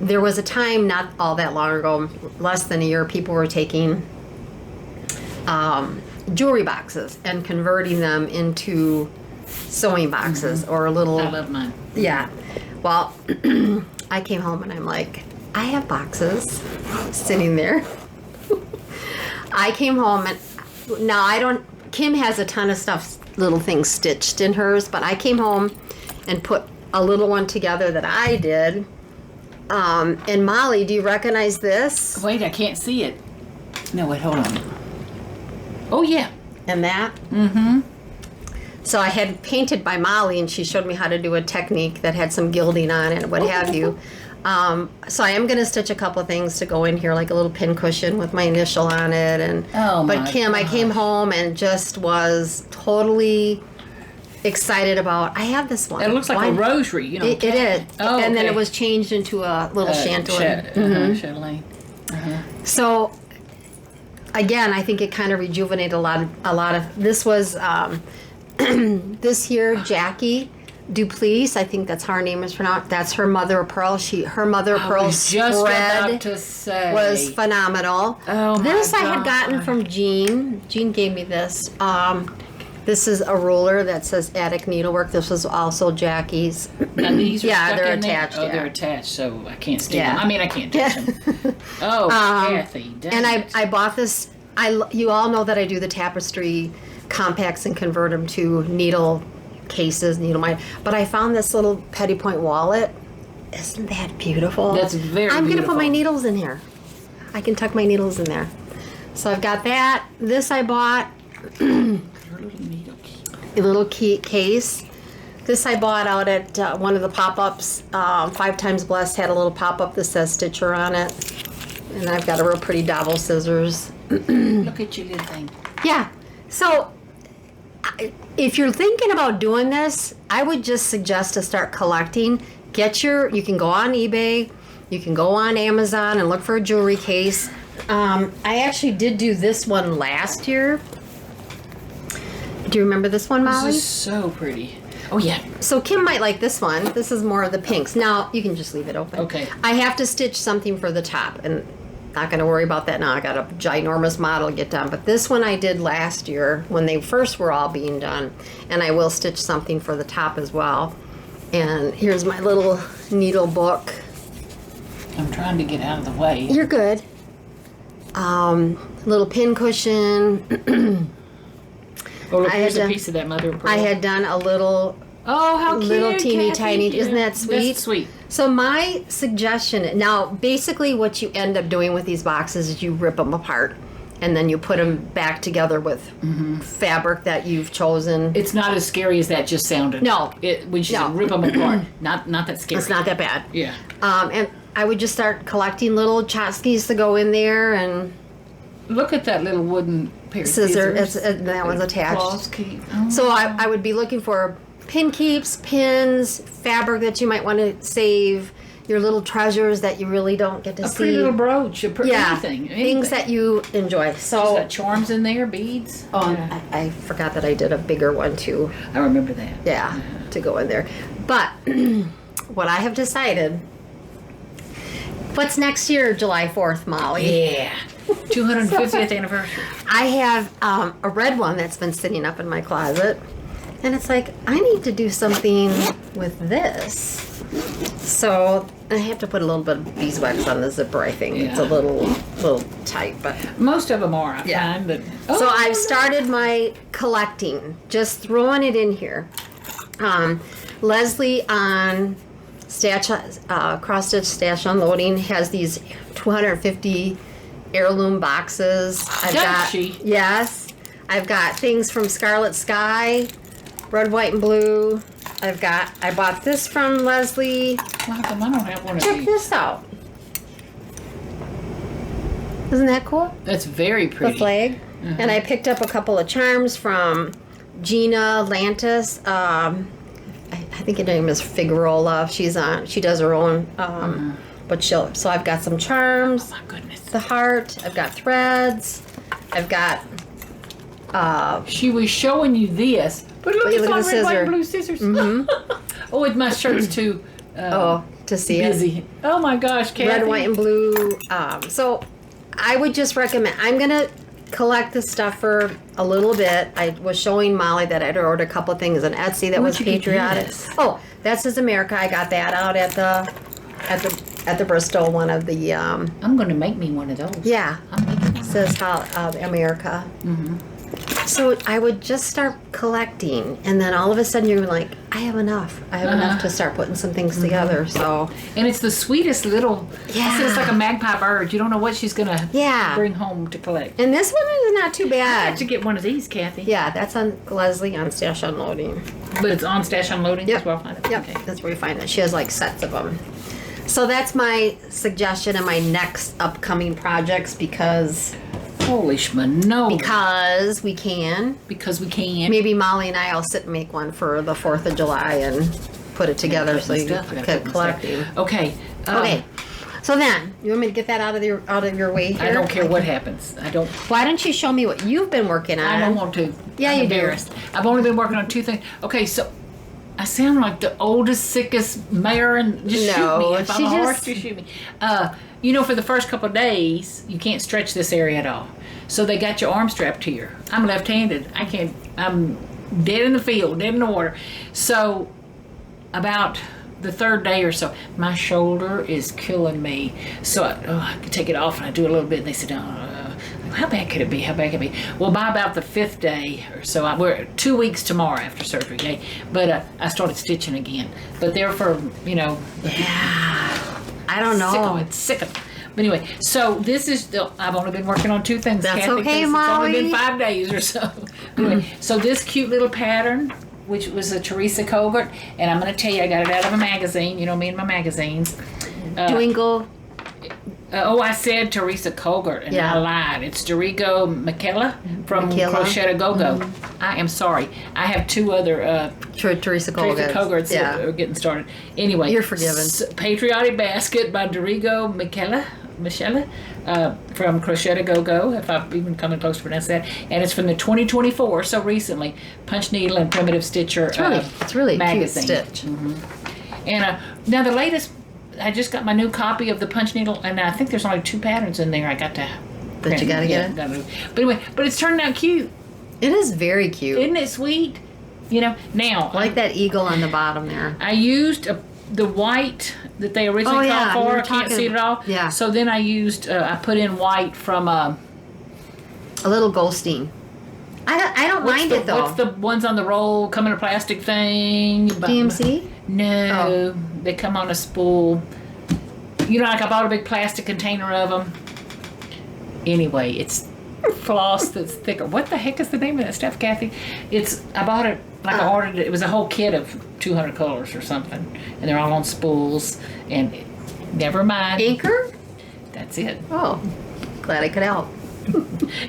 S2: There was a time not all that long ago, less than a year, people were taking jewelry boxes and converting them into sewing boxes or little.
S1: I love mine.
S2: Yeah. Well, I came home and I'm like, I have boxes sitting there. I came home and now I don't. Kim has a ton of stuff, little things stitched in hers, but I came home and put a little one together that I did. And Molly, do you recognize this?
S1: Wait, I can't see it. No, wait, hold on. Oh, yeah.
S2: And that?
S1: Mm-hmm.
S2: So I had painted by Molly, and she showed me how to do a technique that had some gilding on it, what have you. So I am going to stitch a couple of things to go in here, like a little pin cushion with my initial on it. And but Kim, I came home and just was totally excited about. I have this one.
S1: It looks like a rosary, you know.
S2: It is.
S1: Oh,
S2: and then
S1: okay.
S2: it was changed into a little chandelier.
S1: Chandelier.
S2: So again, I think it kind of rejuvenated a lot of. This was this here, Jackie Duplice. I think that's how her name is pronounced. That's her mother of pearl. Her mother of pearl spread was phenomenal.
S1: Oh,
S2: this
S1: my
S2: I had gotten
S1: God.
S2: from Jean. Jean gave me this. This is a ruler that says Attic Needlework. This was also Jackie's.
S1: Now these are
S2: Yeah,
S1: stuck
S2: they're
S1: in there?
S2: attached,
S1: Oh,
S2: yeah.
S1: they're attached, so I can't steal
S2: Yeah.
S1: them. I mean, I can't touch them. Oh, Kathy, dang
S2: And
S1: it.
S2: I bought this. You all know that I do the tapestry compacts and convert them to needle cases, needle mine. But I found this little petty point wallet. Isn't that beautiful?
S1: That's very
S2: I'm going to put my
S1: beautiful.
S2: needles in here. I can tuck my needles in there. So I've got that. This I bought.
S1: Her little needle key.
S2: A little key case. This I bought out at one of the pop-ups. 5 Times Blessed had a little pop-up that says Stitcher on it. And I've got a real pretty dowel scissors.
S1: Look at your little thing.
S2: Yeah. So if you're thinking about doing this, I would just suggest to start collecting. You can go on eBay, you can go on Amazon and look for a jewelry case. I actually did do this one last year. Do you remember this one, Molly?
S1: This is so pretty. Oh, yeah.
S2: So Kim might like this one. This is more of the pinks. Now, you can just leave it open.
S1: Okay.
S2: I have to stitch something for the top, and not going to worry about that now. I got a ginormous model to get done. But this one I did last year when they first were all being done, and I will stitch something for the top as well. And here's my little needle book.
S1: I'm trying to get out of the way.
S2: You're good. Little pin cushion.
S1: Oh, look,
S2: I
S1: here's
S2: had
S1: a piece of that mother of pearl.
S2: I had done a little,
S1: Oh, how cute.
S2: little teeny
S1: Kathy.
S2: tiny. Isn't that sweet?
S1: That's sweet.
S2: So my suggestion, now basically what you end up doing with these boxes is you rip them apart and then you put them back together with fabric that you've chosen.
S1: It's not as scary as that just sounded.
S2: No.
S1: When she
S2: No.
S1: said rip them apart, not that scary.
S2: It's not that bad.
S1: Yeah.
S2: And I would just start collecting little tchotchkes to go in there and
S1: Look at that little wooden pair of
S2: scissors.
S1: scissors.
S2: That one's attached.
S1: Claws keep. Oh.
S2: So I would be looking for pin keeps, pins, fabric that you might want to save, your little treasures that you really don't get to
S1: A
S2: see.
S1: pretty little brooch, anything.
S2: Things that you enjoy.
S1: She's
S2: So,
S1: got charms in there, beads.
S2: yeah. I forgot that I did a bigger one too.
S1: I remember that.
S2: Yeah, to go in there. But what I have decided, what's next year, July 4th, Molly?
S1: Yeah. 250th anniversary.
S2: I have a red one that's been sitting up in my closet. And it's like, I need to do something with this. So I have to put a little bit of beeswax on the zipper, I think. It's a
S1: Yeah.
S2: little tight, but...
S1: Most of them are, I
S2: Yeah.
S1: find. But,
S2: So I've started my collecting, just throwing it in here. Leslie on Cross Stitch Stash Unloading has these 250 heirloom boxes.
S1: Does she?
S2: Yes. I've got things from Scarlet Sky, Red, White, and Blue. I bought this from Leslie.
S1: Well, how come I don't have one of
S2: Check
S1: these?
S2: this out. Isn't that cool?
S1: That's very
S2: The
S1: pretty.
S2: flag. And I picked up a couple of charms from Gina Lantis. I think her name is Figueroa. She does her own, but so I've got some charms,
S1: My goodness.
S2: the heart. I've got threads. I've got
S1: She was showing you this, but look,
S2: Wait,
S1: it's
S2: look
S1: on
S2: at the
S1: red, white,
S2: scissor.
S1: and blue scissors. Oh, my shirt's too
S2: to see it.
S1: busy. Oh my gosh, Kathy.
S2: Red, white, and blue. So I would just recommend. I'm gonna collect this stuff for a little bit. I was showing Molly that I'd ordered a couple of things on Etsy that was
S1: Where'd you get
S2: patriotic.
S1: this?
S2: Oh, that's Is America. I got that out at the Bristol one of the
S1: I'm going to make me one of those.
S2: yeah.
S1: I'm making one.
S2: It says America. So I would just start collecting, and then all of a sudden you're like, I have enough. I have enough to start putting some things together. So
S1: And it's the sweetest little.
S2: Yeah.
S1: I said it's like a magpie bird. You don't know what she's going to
S2: Yeah.
S1: bring home to collect.
S2: and this one is not too
S1: I have
S2: bad.
S1: to get one of these, Kathy.
S2: Yeah, that's on Leslie on Stash Unloading.
S1: But it's on Stash Unloading.
S2: Yep.
S1: That's where I'll find it.
S2: Yep,
S1: Okay.
S2: that's where you find it. She has like sets of them. So that's my suggestion and my next upcoming projects because
S1: Holy schmano.
S2: we can.
S1: Because we can.
S2: Maybe Molly and I will sit and make one for the 4th of July and put it together so you
S1: Stuff. I gotta
S2: can
S1: put my
S2: collecting.
S1: stuff. Okay.
S2: Okay. So then, you want me to get that out of your way here?
S1: I don't care what happens. I don't.
S2: Why don't you show me what you've been working on?
S1: I don't want to.
S2: Yeah,
S1: I'm
S2: you do.
S1: embarrassed. I've only been working on 2 things. Okay, so I sound like the oldest, sickest mayor, and just shoot
S2: No,
S1: me if I'm
S2: she
S1: a horse.
S2: just-
S1: Just shoot me. For the first couple of days, you can't stretch this area at all. So they got your arm strapped here. I'm left-handed. I can't. I'm dead in the field, dead in the water. So about the 3rd day or so, my shoulder is killing me. So I could take it off, and I do a little bit, and they said, how bad could it be? How bad could it be? Well, by about the 5th day or so, we're 2 weeks tomorrow after surgery, okay? But I started stitching again. But they're for,
S2: I don't know.
S1: sick of it, sick of it. But anyway, so this is still, I've only been working on 2 things,
S2: That's
S1: Kathy,
S2: okay,
S1: because it's only been
S2: Molly.
S1: 5 days or so. Anyway, so this cute little pattern, which was a Teresa Cogart, and I'm going to tell you, I got it out of a magazine. You know me and my magazines.
S2: Dwingle.
S1: I said Teresa Cogart, and
S2: Yeah.
S1: I lied. It's Dorigo McKella from
S2: McKella.
S1: Crochet to Go-Go. I am sorry. I have 2 other
S2: Teresa Colgan.
S1: Teresa Cogarts that
S2: Yeah.
S1: are getting started. Anyway.
S2: You're forgiven.
S1: Patriotic Basket by Dorigo McKella. Michelle from Crochet to Go, if I've even come close to pronounce that. And it's from the 2024, so recently, Punch Needle and Primitive Stitcher
S2: it's really
S1: magazine.
S2: Cute stitch.
S1: And now the latest, I just got my new copy of the Punch Needle, and I think there's only 2 patterns in there. I got to
S2: That you gotta get it?
S1: But anyway, but it's turning out cute.
S2: It is very cute.
S1: Isn't it sweet? You know, now.
S2: I like that eagle on the bottom there.
S1: I used the white that they originally called for. I can't see it at all.
S2: Yeah.
S1: So then I used, I put in white from...
S2: a little Goldstein. I don't mind it though.
S1: What's the ones on the roll come in a plastic thing?
S2: DMC?
S1: No. They come on a spool. You know, like I bought a big plastic container of them. Anyway, it's floss that's thicker. What the heck is the name of that stuff, Kathy? I bought it, like I ordered it. It was a whole kit of 200 colors or something. And they're all on spools. And never mind.
S2: Anchor?
S1: That's it.
S2: Oh, glad I could help.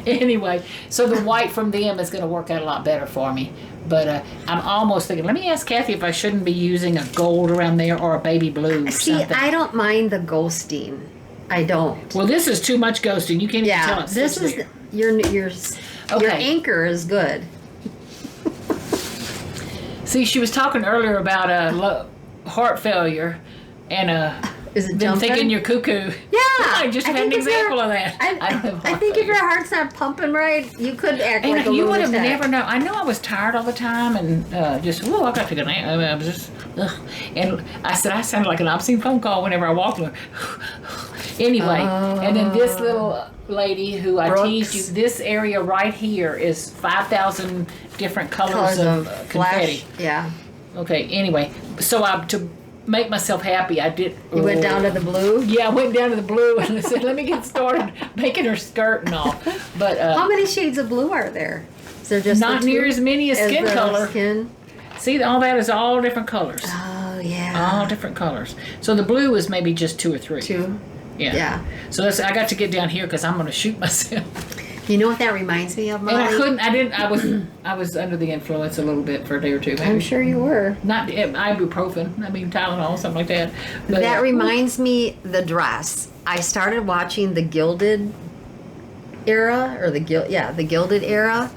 S1: Anyway, so the white from them is going to work out a lot better for me. But I'm almost thinking, let me ask Kathy if I shouldn't be using a gold around there or a baby blue or something.
S2: I don't mind the Goldstein. I don't.
S1: Well, this is too much ghosting. You can't even tell it.
S2: This is your anchor is good.
S1: See, she was talking earlier about heart failure and
S2: is it
S1: been thinking you're cuckoo.
S2: Yeah,
S1: I just had an example of that.
S2: I think if your heart's not pumping right, you could act like a
S1: you would have
S2: lunatic.
S1: never known. I know I was tired all the time and I got to take a nap. I was just, and I said I sounded like an obscene phone call whenever I walked. Anyway, and then this little lady who I teased you, this area right here is 5,000 different colors of confetti.
S2: Flash. Yeah.
S1: Okay. Anyway, so to make myself happy, I did.
S2: You went down to the blue?
S1: Yeah, I went down to the blue and I said, let me get started making her skirt and all. But
S2: how many shades of blue are there? Is there just
S1: not near as many as skin color.
S2: Skin?
S1: See, all that is all different colors.
S2: Oh, yeah.
S1: All different colors. So the blue is maybe just 2 or 3.
S2: 2?
S1: Yeah. So I got to get down here because I'm going to shoot myself.
S2: You know what that reminds me of, Molly?
S1: And I was under the influence a little bit for a day or 2. Maybe.
S2: I'm sure you were.
S1: Not ibuprofen, Tylenol, something like that. But,
S2: that reminds me, the dress. I started watching the Gilded era, or the Gilded era.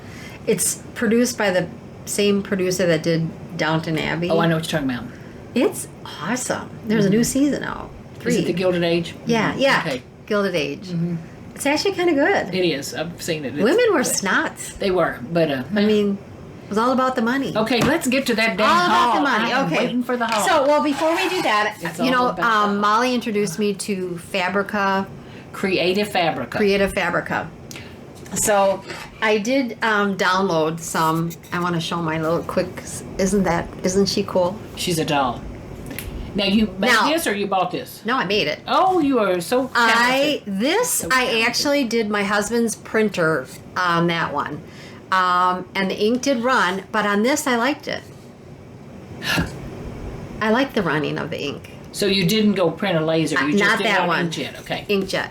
S2: It's produced by the same producer that did Downton Abbey.
S1: Oh, I know what you're talking about.
S2: It's awesome. There's a new season out. 3.
S1: Is it the Gilded Age?
S2: Yeah. Okay. Gilded Age. Mm-hmm. It's actually kind of good.
S1: It is. I've seen it.
S2: Women were snots.
S1: They were, but
S2: I mean, it was all about the money.
S1: Okay, let's get to that damn
S2: all
S1: haul.
S2: about the money.
S1: I'm
S2: okay,
S1: waiting for the haul.
S2: So, well, before we do that,
S1: it's
S2: Molly introduced me to Fabrica,
S1: Creative
S2: Fabrica. So, I did download some. I want to show my little quick. Isn't she cool?
S1: She's a doll. Now you made this or you bought this?
S2: No, I made it.
S1: Oh, you are so talented.
S2: I actually did my husband's printer on that one. And the ink did run, but on this I liked it. I like the running of the ink.
S1: So you didn't go print a laser, you just
S2: not
S1: did
S2: that
S1: it on
S2: one.
S1: inkjet, okay.
S2: Inkjet.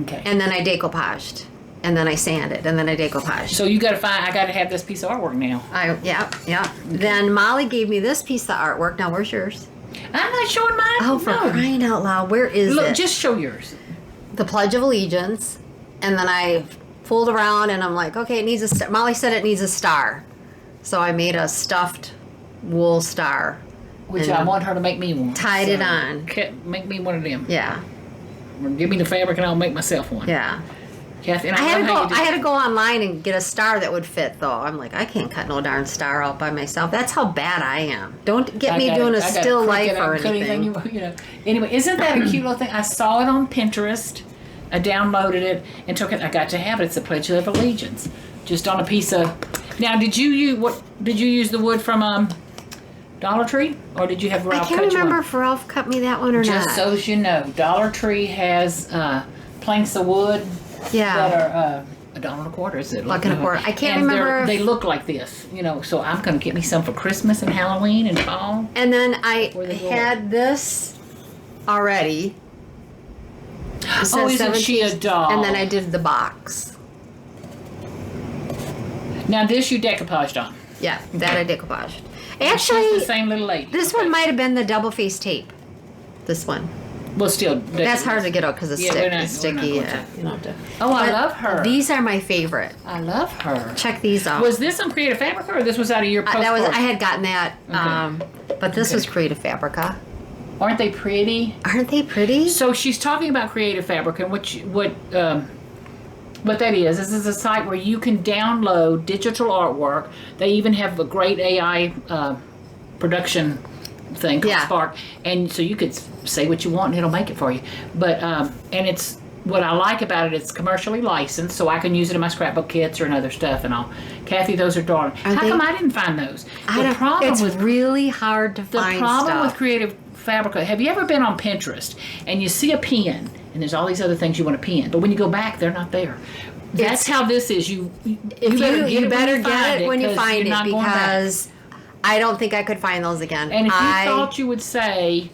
S1: Okay.
S2: And then I decoupaged. And then I sanded, and then I decoupaged.
S1: So you got to I got to have this piece of artwork now.
S2: Yeah. Okay. Then Molly gave me this piece of artwork. Now, where's yours?
S1: I'm not showing mine.
S2: Oh, for crying out loud. Where is it?
S1: Look, just show yours.
S2: The Pledge of Allegiance. And then I fooled around, and I'm like, okay, it needs a star. Molly said it needs a star. So I made a stuffed wool star.
S1: Which I want her to make me one.
S2: Tied it on.
S1: Make me one of them.
S2: Yeah.
S1: Give me the fabric and I'll make myself one.
S2: Yeah.
S1: Kathy, and
S2: I had to go online and get a star that would fit, though. I'm like, I can't cut no darn star out by myself. That's how bad I am. Don't get me doing a still life or anything.
S1: Anyway, isn't that a cute little thing? I saw it on Pinterest. I downloaded it and took it. I got to have it. It's the Pledge of Allegiance, just on a piece of. Now, did you use the wood from Dollar Tree, or did you have Ralph?
S2: I can't remember if Ralph cut me that one or not.
S1: Just so you know, Dollar Tree has planks of wood.
S2: Yeah.
S1: That are $1.25. Is it?
S2: $1.25. I can't remember.
S1: They look like this, so I'm going to get me some for Christmas and Halloween and fall.
S2: And then I had this already.
S1: Oh, isn't she a doll?
S2: And then I did the box.
S1: Now this you decoupaged on.
S2: Yeah, that I decoupaged. Actually,
S1: she's the same little lady.
S2: This one might have been the double face tape. This one.
S1: Well, still.
S2: That's hard to get out because it's sticky. Yeah. You don't have to.
S1: Oh, I love her.
S2: These are my favorite.
S1: I love her.
S2: Check these out.
S1: Was this on Creative Fabrica or this was out of your postcard?
S2: I had gotten that, but this was Creative Fabrica.
S1: Aren't they pretty?
S2: Aren't they pretty?
S1: So she's talking about Creative Fabrica, and what that is a site where you can download digital artwork. They even have a great AI production thing called Spark, and so you could say what you want and it'll make it for you. But and it's what I like about it. It's commercially licensed, so I can use it in my scrapbook kits or in other stuff and all. Kathy, those are darling. How come I didn't find those?
S2: It's really hard to find.
S1: The problem with Creative Fabrica. Have you ever been on Pinterest and you see a pen and there's all these other things you want to pin, but when you go back, they're not there. That's how this is. You
S2: better get it when you find it because I don't think I could find those again.
S1: And if you thought you would say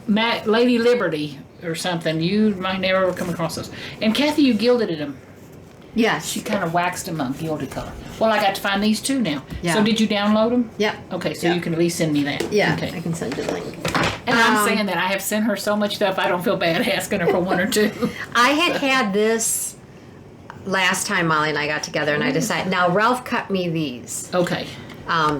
S1: Lady Liberty or something, you might never come across those. And Kathy, you gilded them.
S2: Yes.
S1: She kind of waxed them a gilded color. Well, I got to find these too now.
S2: Yeah.
S1: So did you download them?
S2: Yep.
S1: Okay, so you can at least send me that.
S2: Yeah,
S1: okay.
S2: I can send you the link.
S1: And I'm saying that I have sent her so much stuff, I don't feel bad asking her for one or two.
S2: I had this last time Molly and I got together, and I decided, now Ralph cut me these.
S1: Okay.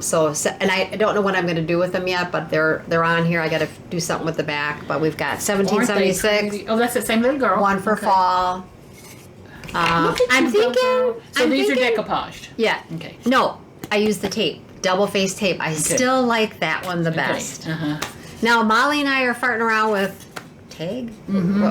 S2: So and I don't know what I'm going to do with them yet, but they're on here. I got to do something with the back, but we've got 1776.
S1: Oh, that's the same little girl.
S2: One for fall. I'm thinking.
S1: So these are decoupaged.
S2: Yeah.
S1: Okay.
S2: No, I use the tape, double face tape. I still like that one the best.
S1: Uh-huh.
S2: Now Molly and I are farting around with tag.
S1: Mm-hmm.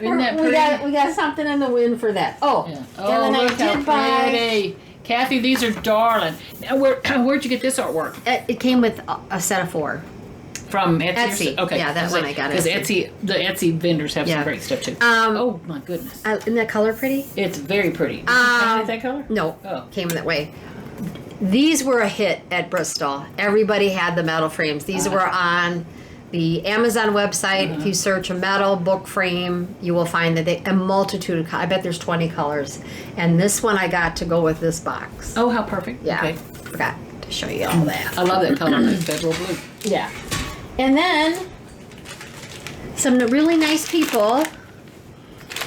S1: Isn't that pretty?
S2: We got something in the wind for that. Oh,
S1: yeah.
S2: And then
S1: look how pretty. Kathy, these are darling. Now, where'd you get this artwork?
S2: It came with a set of 4.
S1: From Etsy.
S2: Etsy.
S1: Okay.
S2: Yeah, that one I got.
S1: Because the Etsy vendors have some great stuff too. Oh my goodness.
S2: Isn't that color pretty?
S1: It's very pretty. Did you find that color?
S2: No.
S1: Oh.
S2: Came that way. These were a hit at Bristol. Everybody had the metal frames. These were on the Amazon website. If you search a metal book frame, you will find that a multitude of colors. I bet there's 20 colors. And this one I got to go with this box.
S1: Oh, how perfect.
S2: Yeah.
S1: Okay.
S2: Forgot to show you all that.
S1: I love that color, that federal blue.
S2: Yeah. And then some really nice people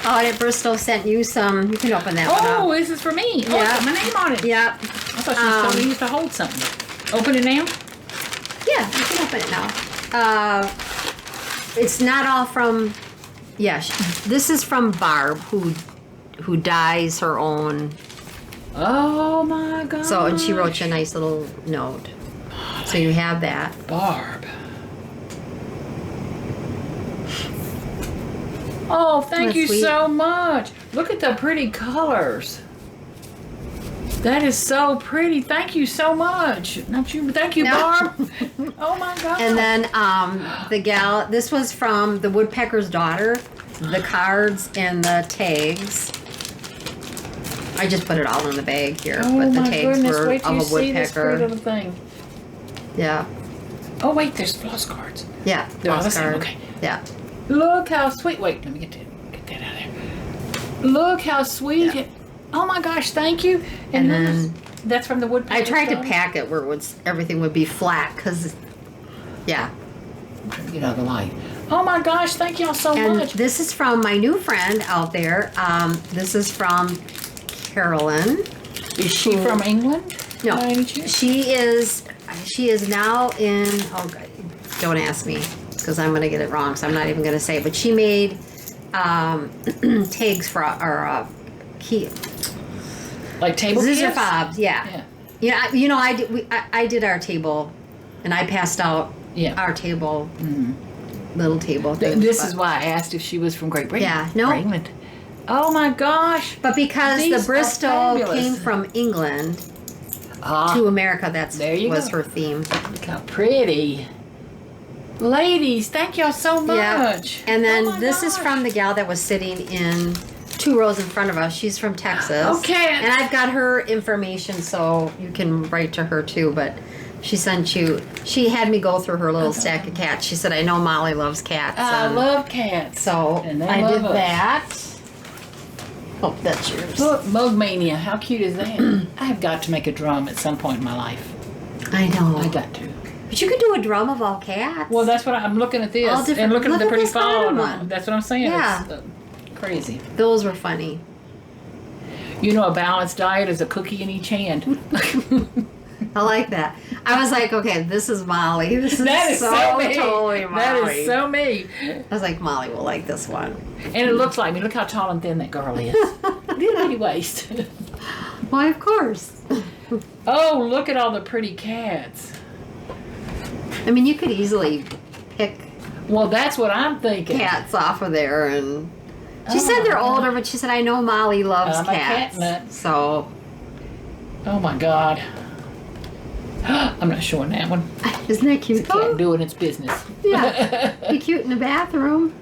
S2: out at Bristol sent you some. You can open that one up.
S1: Oh, this is for me. Oh,
S2: Yeah.
S1: it's got my name on it.
S2: Yep.
S1: I thought she was telling me to hold something. Open it now?
S2: Yeah, you can open it now. It's not all from. Yeah, this is from Barb, who dyes her own.
S1: Oh my God.
S2: So, and she wrote you a nice little note. So you have that.
S1: Barb. Oh, thank you so much. Look at the pretty colors. That is so pretty. Thank you so much. Not you, but thank you, Barb. Oh my God.
S2: And then the gal, this was from the Woodpecker's Daughter, the cards and the tags. I just put it all in the bag here, but the tags were
S1: wait till
S2: of
S1: you
S2: a
S1: see this pretty
S2: woodpecker.
S1: little thing.
S2: Yeah.
S1: Oh wait, there's floss cards.
S2: Yeah.
S1: They're all the
S2: floss
S1: same.
S2: card.
S1: Okay.
S2: Yeah.
S1: Look how sweet. Wait, let me get that out of there. Look how sweet.
S2: Yeah.
S1: It, oh my gosh, thank you.
S2: And then
S1: that's from the woodpecker.
S2: I tried to pack it where everything would be flat because, yeah.
S1: I'm trying to get out of the light. Oh my gosh, thank y'all so
S2: And
S1: much.
S2: this is from my new friend out there. This is from Carolyn.
S1: Is she from England?
S2: No,
S1: by any chance?
S2: she is now in. Oh, God, don't ask me because I'm going to get it wrong. So I'm not even going to say. But she made tags for key.
S1: Like table
S2: Scissor
S1: kits?
S2: fobs, yeah. You know, I did our table, and I passed out our table, little table things.
S1: This is why I asked if she was from Great Britain.
S2: Yeah, no.
S1: Or England. Oh my gosh.
S2: But because
S1: These
S2: the Bristol
S1: are
S2: came from England to America, was her theme.
S1: Look how pretty. Ladies, thank y'all so much.
S2: Yeah. And then
S1: Oh my
S2: this is
S1: gosh.
S2: from the gal that was sitting in 2 rows in front of us. She's from Texas.
S1: Okay.
S2: And I've got her information, so you can write to her too. But she had me go through her little stack of cats. She said, I know Molly loves cats.
S1: I love cats.
S2: So
S1: And they
S2: I
S1: love
S2: did
S1: us.
S2: that. Oh, that's yours.
S1: Look, Mug Mania. How cute is that? I have got to make a drum at some point in my life.
S2: I know.
S1: I got to.
S2: But you could do a drum of all cats.
S1: Well, that's what I'm looking at this.
S2: All different-
S1: And looking at the
S2: look at
S1: pretty
S2: this bottom
S1: fall.
S2: one.
S1: That's what I'm saying.
S2: Yeah.
S1: It's crazy.
S2: Those were funny.
S1: You know, a balanced diet is a cookie in each hand.
S2: I like that. I was like, okay, this is Molly. This is,
S1: That is so me.
S2: totally Molly.
S1: That is so me.
S2: I was like, Molly will like this one.
S1: And it looks like me. Look how tall and thin that girl is. Little bitty waist.
S2: Why, of course.
S1: Oh, look at all the pretty cats.
S2: I mean, you could easily pick
S1: Well, that's what I'm thinking.
S2: cats off of there, and she said they're older, but she said I know Molly loves
S1: I'm a
S2: cats.
S1: cat nut.
S2: So
S1: Oh my God. I'm not showing that one.
S2: isn't that cute?
S1: It's a cat doing its business.
S2: Yeah, be cute in the bathroom.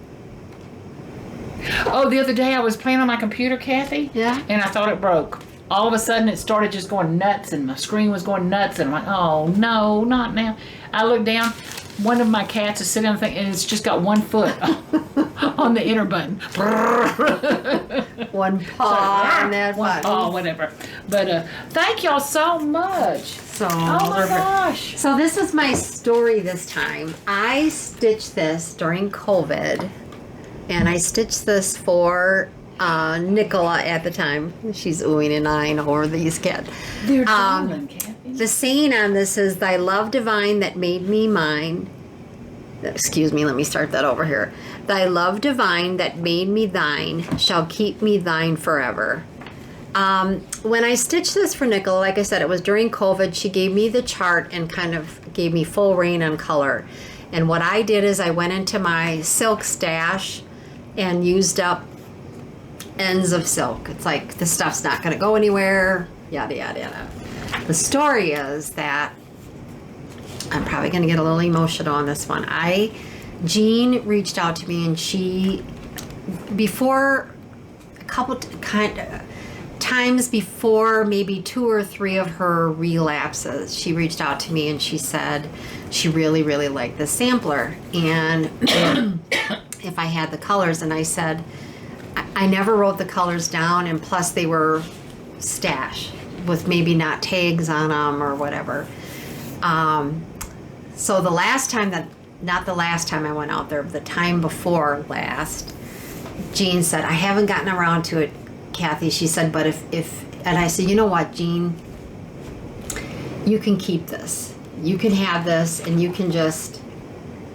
S1: Oh, the other day I was playing on my computer, Kathy.
S2: Yeah.
S1: And I thought it broke. All of a sudden it started just going nuts and my screen was going nuts and I'm like, oh no, not now. I looked down, one of my cats is sitting on the thing and it's just got 1 foot on the enter button.
S2: One paw on that
S1: One
S2: button.
S1: paw, whatever. But thank y'all so much.
S2: So,
S1: Oh my gosh.
S2: so this is my story this time. I stitched this during COVID, and I stitched this for Nicola at the time. She's oohing and eyeing over these cats.
S1: They're darling, Kathy.
S2: The saying on this is, "Thy love divine that made me mine." Excuse me, let me start that over here. "Thy love divine that made me thine shall keep me thine forever." When I stitched this for Nicola, like I said, it was during COVID. She gave me the chart and kind of gave me full reign on color. And what I did is I went into my silk stash and used up ends of silk. It's like, this stuff's not going to go anywhere, yada, yada, yada. The story is that I'm probably going to get a little emotional on this one. Jean reached out to me, and she, before a couple times before, maybe 2 or 3 of her relapses, she reached out to me and she said she really, really liked the sampler, and if I had the colors. And I said, I never wrote the colors down, and plus they were stash with maybe not tags on them or whatever. So the last time not the last time I went out there, the time before last, Jean said, I haven't gotten around to it, Kathy. She said, but if and I said, you know what, Jean, you can keep this. You can have this, and you can just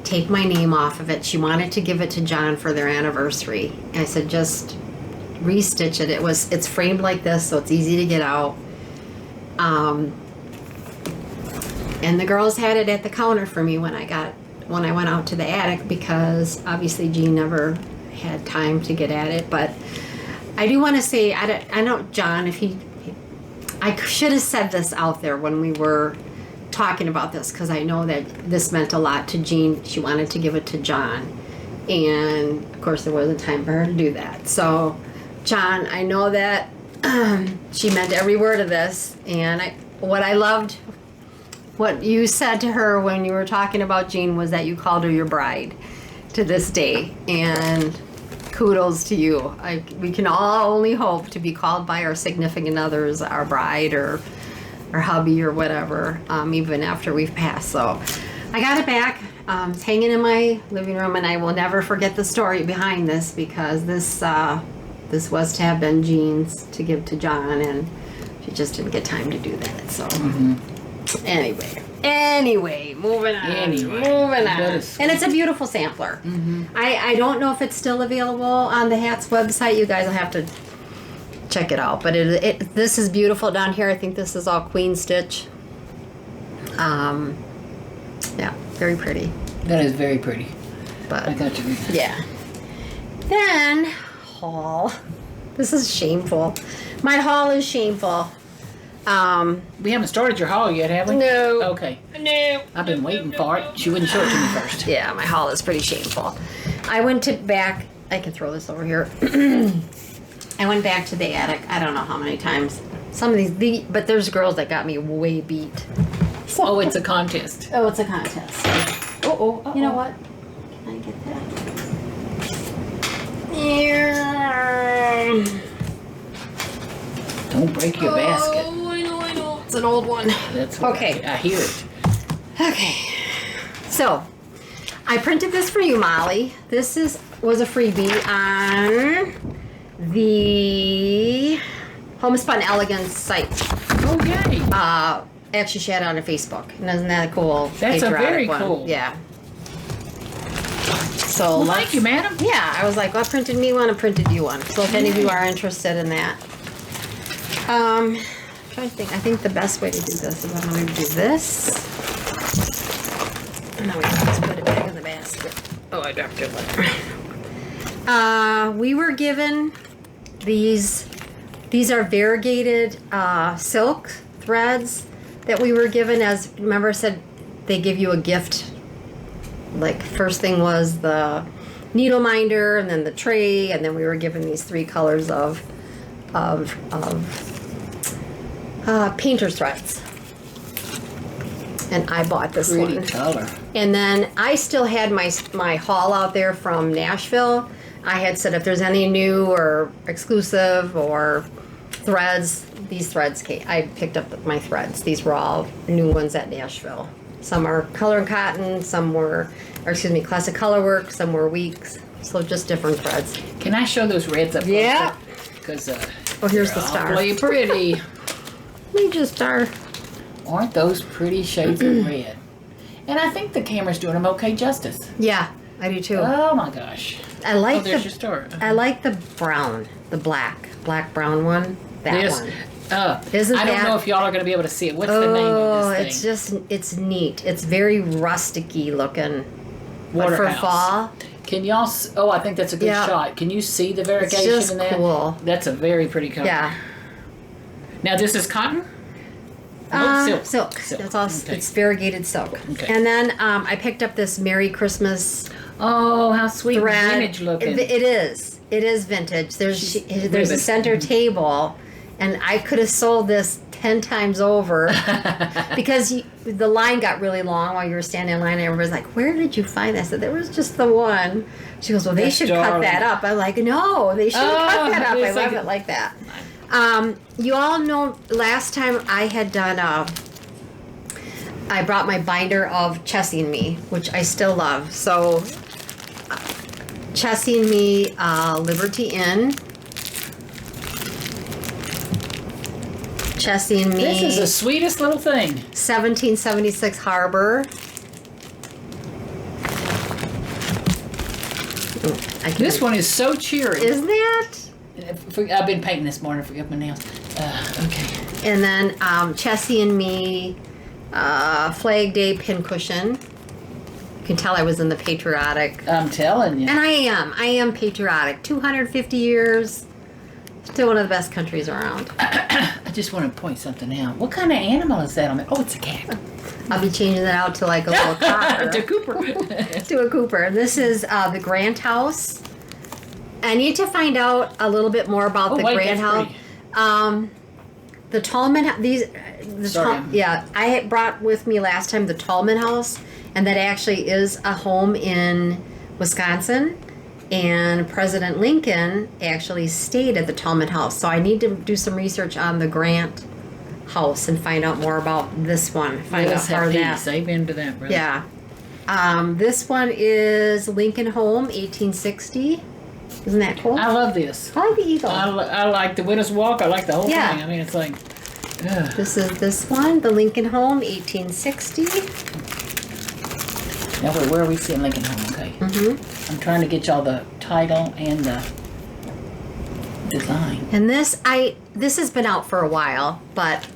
S2: take my name off of it. She wanted to give it to John for their anniversary. And I said, just restitch it. It's framed like this, so it's easy to get out. And the girls had it at the counter for me when I went out to the attic, because obviously Jean never had time to get at it. But I do want to say, I don't, John, I should have said this out there when we were talking about this, because I know that this meant a lot to Jean. She wanted to give it to John, and of course there wasn't time for her to do that. So John, I know that she meant every word of this, and what I loved, what you said to her when you were talking about Jean, was that you called her your bride to this day, and kudos to you. We can all only hope to be called by our significant others our bride or hubby or whatever, even after we've passed. So I got it back. It's hanging in my living room, and I will never forget the story behind this, because this was to have been Jean's to give to John, and she just didn't get time to do that. So anyway, moving on. And it's a beautiful sampler. I don't know if it's still available on the Hats website. You guys will have to check it out. But this is beautiful down here. I think this is all queen stitch. Yeah, very pretty.
S1: That is very pretty.
S2: But
S1: I got you.
S2: yeah. Then haul. This is shameful. My haul is shameful.
S1: We haven't started your haul yet, have we?
S2: No.
S1: Okay.
S2: No.
S1: I've been waiting for it. She wouldn't show it to me first.
S2: Yeah, my haul is pretty shameful. I went back. I can throw this over here. I went back to the attic. I don't know how many times. Some of these, but there's girls that got me way beat. So,
S1: Oh, it's a contest.
S2: oh, it's a contest.
S1: Uh-oh.
S2: You know what? Can I get that? Yeah.
S1: Don't break your basket.
S2: Oh, I know. It's an old one.
S1: That's
S2: Okay.
S1: I hear it.
S2: Okay. So, I printed this for you, Molly. This was a freebie on the Homespun Elegance site.
S1: Oh, yay.
S2: Actually, she had it on her Facebook. And isn't that a cool?
S1: That's a very
S2: one?
S1: cool.
S2: Yeah. So
S1: Well, thank you, madam.
S2: Yeah, I was like, well, I printed me one and printed you one. So if any of you are interested in that. I'm trying to think. I think the best way to do this is I'm going to do this. And then we can just put it back in the basket.
S1: Oh, I dropped your letter.
S2: We were given these are variegated silk threads that we were given as, remember I said they give you a gift. Like first thing was the needle minder and then the tray, and then we were given these 3 colors of painter's threads. And I bought this
S1: Pretty
S2: one.
S1: color.
S2: And then I still had my haul out there from Nashville. I had said if there's any new or exclusive or threads, these threads came. I picked up my threads. These were all new ones at Nashville. Some are color and cotton, some were, classic color work, some were weeks. So just different threads.
S1: Can I show those reds up?
S2: Yeah.
S1: Because
S2: oh, here's the star.
S1: awfully pretty.
S2: Major star.
S1: Aren't those pretty shades of red? And I think the camera's doing them okay justice.
S2: Yeah, I do too.
S1: Oh my gosh.
S2: I like
S1: there's your star.
S2: I like the brown, the black brown one. That one.
S1: Isn't I don't know if y'all are going to be able to see it. What's the name of this thing?
S2: It's neat. It's very rusticy looking. But for
S1: Waterhouse.
S2: fall.
S1: Can y'all? I think that's a good shot. Can you see the variegation in that?
S2: Cool.
S1: That's a very pretty color.
S2: Yeah.
S1: Now this is cotton.
S2: Silk. That's all.
S1: Okay.
S2: It's variegated silk.
S1: Okay.
S2: And then I picked up this Merry Christmas.
S1: Oh, how sweet!
S2: Thread.
S1: Vintage looking.
S2: It is. It is vintage. There's a center table, and I could have sold this 10 times over because the line got really long while you were standing in line, and everybody's like, "Where did you find this?" I said, "There was just the one." She goes, "Well, they should cut that up." I'm like, "No, they shouldn't cut that up." I love it like that. You all know last time I had done I brought my binder of Chessie and Me, which I still love. So Chessie and Me, Liberty Inn. Chessie and Me.
S1: This is the sweetest little thing.
S2: 1776 Harbor.
S1: This one is so cheery.
S2: Isn't it?
S1: I've been painting this morning. Forget my nails. Okay.
S2: And then Chessie and Me, Flag Day pincushion. You can tell I was in the patriotic.
S1: I'm telling you.
S2: And I am patriotic. 250 years. Still one of the best countries around.
S1: I just want to point something out. What kind of animal is that on it? Oh, it's a cat.
S2: I'll be changing that out to like a little copper.
S1: To Cooper.
S2: To a Cooper. This is the Grant House. I need to find out a little bit more about the Grant House. The Tallman, I had brought with me last time the Tallman House, and that actually is a home in Wisconsin, and President Lincoln actually stayed at the Tallman House. So I need to do some research on the Grant House and find out more about this one. Find out more of that.
S1: Save into that, brother.
S2: Yeah. This one is Lincoln Home, 1860. Isn't that cool?
S1: I love this.
S2: I like the eagle.
S1: I like the Widow's Walk. I like the whole thing. I mean, it's like...
S2: This is this one, the Lincoln Home, 1860.
S1: Now, where are we seeing Lincoln Home? Okay. Mm-hmm. I'm trying to get y'all the title and the design.
S2: And this has been out for a while, but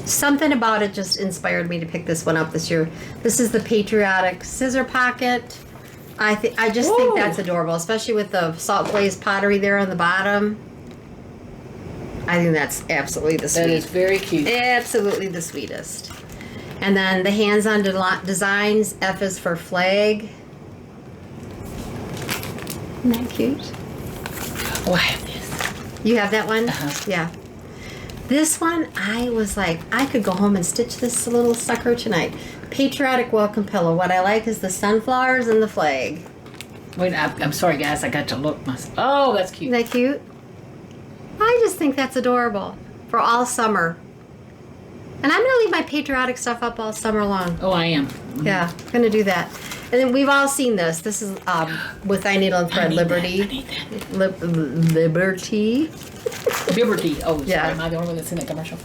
S2: something about it just inspired me to pick this one up this year. This is the Patriotic Scissor Pocket. I just think that's adorable, especially with the salt glazed pottery there on the bottom. I think that's absolutely the sweetest.
S1: That is very cute.
S2: Absolutely the sweetest. And then the hands-on designs. F is for flag. Isn't that cute?
S1: Oh, I have this.
S2: You have that one?
S1: Uh-huh.
S2: Yeah. This one, I was like, I could go home and stitch this little sucker tonight. Patriotic welcome pillow. What I like is the sunflowers and the flag.
S1: Wait, I'm sorry, guys. I got to look myself. Oh, that's cute.
S2: Isn't that cute? I just think that's adorable for all summer. And I'm going to leave my patriotic stuff up all summer long.
S1: Oh, I am.
S2: Yeah, I'm gonna do that. And then we've all seen this. This is with I Needle and Thread Liberty. Liberty.
S1: Liberty. Oh, sorry.
S2: Yeah.
S1: Am I the only one that's in that commercial?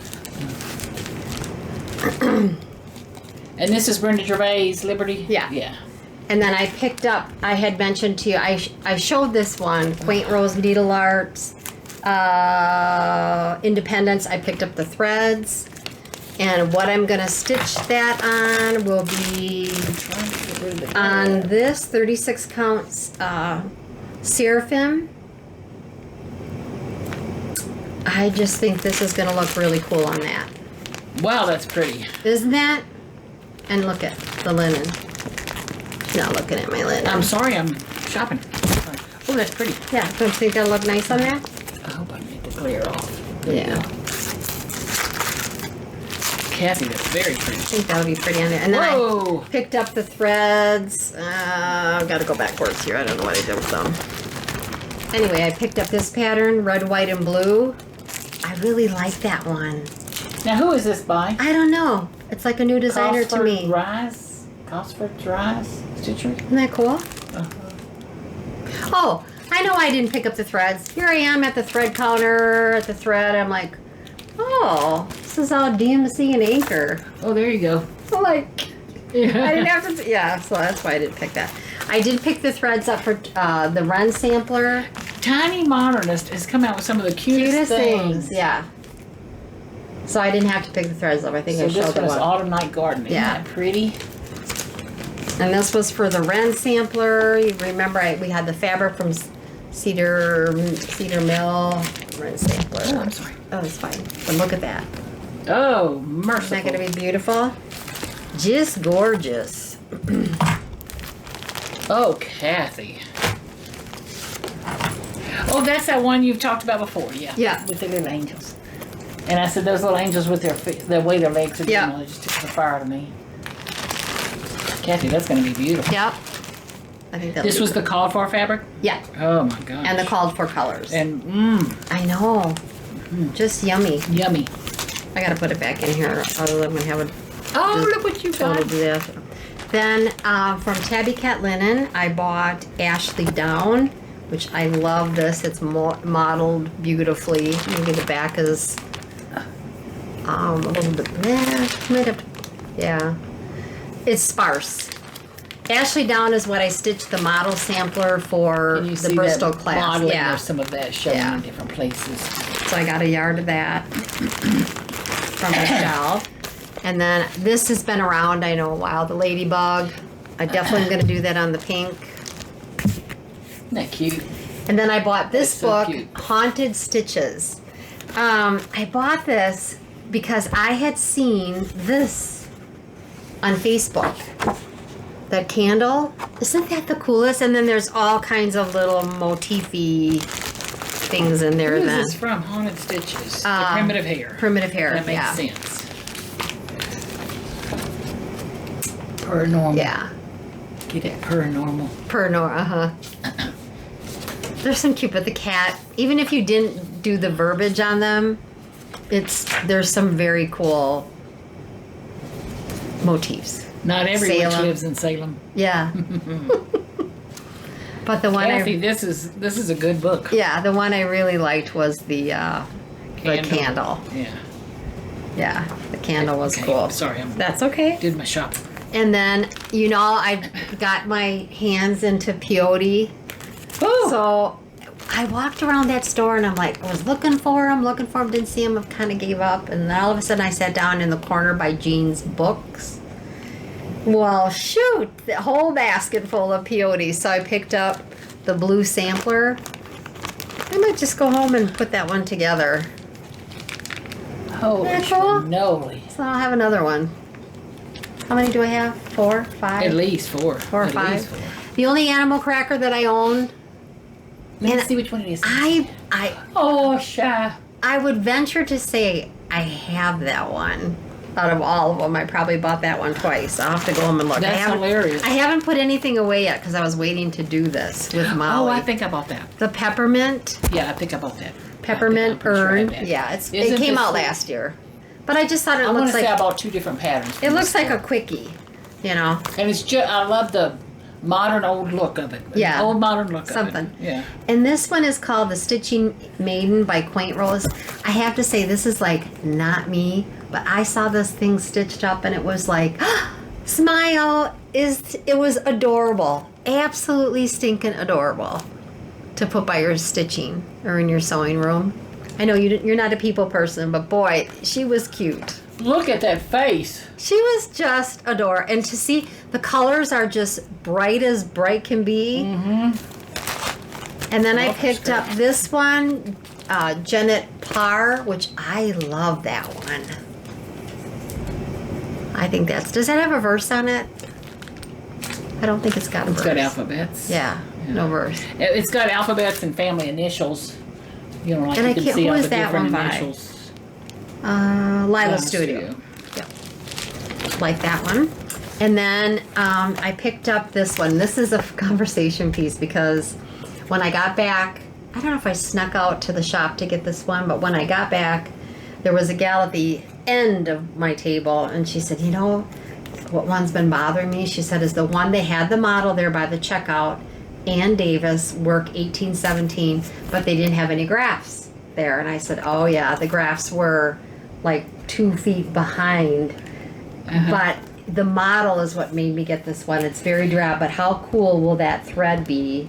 S1: And this is Brenda Gervais, Liberty?
S2: Yeah.
S1: Yeah.
S2: And then I picked up, I had mentioned to you, I showed this one, Quaint Rose Needle Arts, Independence. I picked up the threads. And what I'm going to stitch that on will be on this 36 counts Seraphim. I just think this is going to look really cool on that.
S1: Wow, that's pretty.
S2: Isn't that? And look at the linen. Not looking at my linen.
S1: I'm sorry, I'm shopping. Oh, that's pretty.
S2: Yeah, don't you think that'll look nice on that?
S1: I hope I made the glare off. There you
S2: Yeah.
S1: go. Kathy, that's very
S2: I
S1: pretty.
S2: think that'll be pretty on there. And then
S1: Whoa.
S2: I picked up the threads. I've got to go backwards here. I don't know what I did with them. Anyway, I picked up this pattern, red, white, and blue. I really like that one.
S1: Now, who is this by?
S2: I don't know. It's like a new designer to me.
S1: Cosford Rise Stitchery?
S2: Isn't that cool? Oh, I know I didn't pick up the threads. Here I am at the thread counter, at the thread. I'm like, oh, this is all DMC and Anchor.
S1: Oh, there you go.
S2: So like,
S1: Yeah.
S2: I didn't have to, yeah, so that's why I didn't pick that. I did pick the threads up for the Ren sampler.
S1: Tiny Modernist has come out with some of the cutest things.
S2: Yeah. So I didn't have to pick the threads up. I think
S1: So
S2: I
S1: this
S2: showed the
S1: was
S2: one.
S1: Autumn Night Garden. Isn't
S2: Yeah.
S1: that pretty?
S2: And this was for the Ren sampler. You remember we had the fabric from Cedar Mill Ren sampler.
S1: Oh, I'm sorry.
S2: Oh, it's fine. But look at that.
S1: Oh,
S2: Isn't
S1: merciful.
S2: that going to be beautiful? Just gorgeous.
S1: Oh, Kathy. Oh, that's that one you've talked about before. Yeah.
S2: Yeah.
S1: With the little angels. And I said those little angels with their feet, the way their legs are doing,
S2: Yeah.
S1: they just took the fire out of me. Kathy, that's going to be beautiful.
S2: Yep. I think that
S1: This was the called for fabric?
S2: Yeah.
S1: Oh my gosh.
S2: And the called for colors.
S1: And
S2: I know. Just yummy.
S1: yummy.
S2: I gotta put it back in here. Otherwise, I'm gonna have it
S1: Oh,
S2: Just
S1: look what you
S2: total
S1: got.
S2: disaster. Then from Tabby Cat Linen, I bought Ashley Down, which I love this. It's modeled beautifully. Maybe the back is a little bit, might have to, yeah. It's sparse. Ashley Down is what I stitched the model sampler for
S1: Can you
S2: the
S1: see
S2: Bristol
S1: that
S2: class.
S1: modeling
S2: Yeah.
S1: or some of that showing
S2: Yeah.
S1: in different places?
S2: So I got a yard of that from my shelf. And then this has been around, I know, a while. The Ladybug. I definitely am going to do that on the pink.
S1: Isn't that cute?
S2: And then I bought this
S1: That's so
S2: book,
S1: cute.
S2: Haunted Stitches. I bought this because I had seen this on Facebook. That candle. Isn't that the coolest? And then there's all kinds of little motify things in there
S1: Who is
S2: then.
S1: this from? Haunted Stitches. The Primitive Hair.
S2: Primitive Hair,
S1: That makes
S2: yeah.
S1: sense. Paranormal.
S2: Yeah.
S1: Get it? Paranormal.
S2: There's some cute, but the cat, even if you didn't do the verbiage on them, there's some very cool motifs.
S1: Not every witch
S2: Salem.
S1: lives in Salem.
S2: Yeah. But the one
S1: Kathy, this is a good book.
S2: yeah, the one I really liked was the candle.
S1: Yeah.
S2: Yeah, the candle was
S1: Okay,
S2: cool.
S1: sorry, I
S2: That's okay.
S1: did my shopping.
S2: And then, I got my hands into peyote.
S1: Oh,
S2: So I walked around that store and I was looking for them, didn't see them, I kind of gave up. And then all of a sudden I sat down in the corner by Jean's Books. Well, shoot, the whole basket full of peyote. So I picked up the blue sampler. I might just go home and put that one together.
S1: holy
S2: Isn't that cool?
S1: schmoly.
S2: So I'll have another one. How many do I have? 4, 5?
S1: At least 4.
S2: 4 or
S1: At
S2: 5.
S1: least 4.
S2: The only animal cracker that I own,
S1: Let me
S2: And
S1: see which one it is.
S2: I
S1: shy.
S2: I would venture to say I have that one. Out of all of them, I probably bought that one twice. I'll have to go home and look.
S1: That's hilarious.
S2: I haven't put anything away yet because I was waiting to do this with Molly.
S1: Oh, I think I bought that.
S2: The peppermint
S1: Yeah, I think I bought that.
S2: peppermint
S1: I'm pretty sure I
S2: urn.
S1: have that.
S2: Yeah, it
S1: Isn't
S2: came
S1: this
S2: out
S1: the-
S2: last year, but I just thought it
S1: I want
S2: looks
S1: to say I
S2: like
S1: bought 2 different patterns.
S2: it looks like a quickie. you know.
S1: And it's just, I love the modern old look of it.
S2: Yeah.
S1: Old modern look
S2: Something.
S1: of it. Yeah.
S2: And this one is called the Stitching Maiden by Quaint Rose. I have to say, this is like not me, but I saw this thing stitched up and it was like, smile. It was adorable. Absolutely stinking adorable to put by your stitching or in your sewing room. I know you're not a people person, but boy, she was cute.
S1: Look at that face.
S2: She was just adorable. And to see the colors are just bright as bright can be. Mm-hmm. And then I picked up this one, Janet Parr, which I love that one. I think does that have a verse on it? I don't think it's got a verse.
S1: It's got alphabets.
S2: Yeah, no verse.
S1: It's got alphabets and family initials. You know, like
S2: And
S1: you
S2: I
S1: can
S2: can't-
S1: see
S2: who
S1: all
S2: is
S1: the
S2: that
S1: different
S2: one by?
S1: initials.
S2: Lila Studio. Yep. Like that one. And then I picked up this one. This is a conversation piece because when I got back, I don't know if I snuck out to the shop to get this one, but when I got back, there was a gal at the end of my table, and she said, you know, what one's been bothering me? She said, is the one they had the model there by the checkout, Ann Davis, work 1817, but they didn't have any graphs there. And I said, oh yeah, the graphs were like 2 feet behind. But the model is what made me get this one. It's very drab, but how cool will that thread be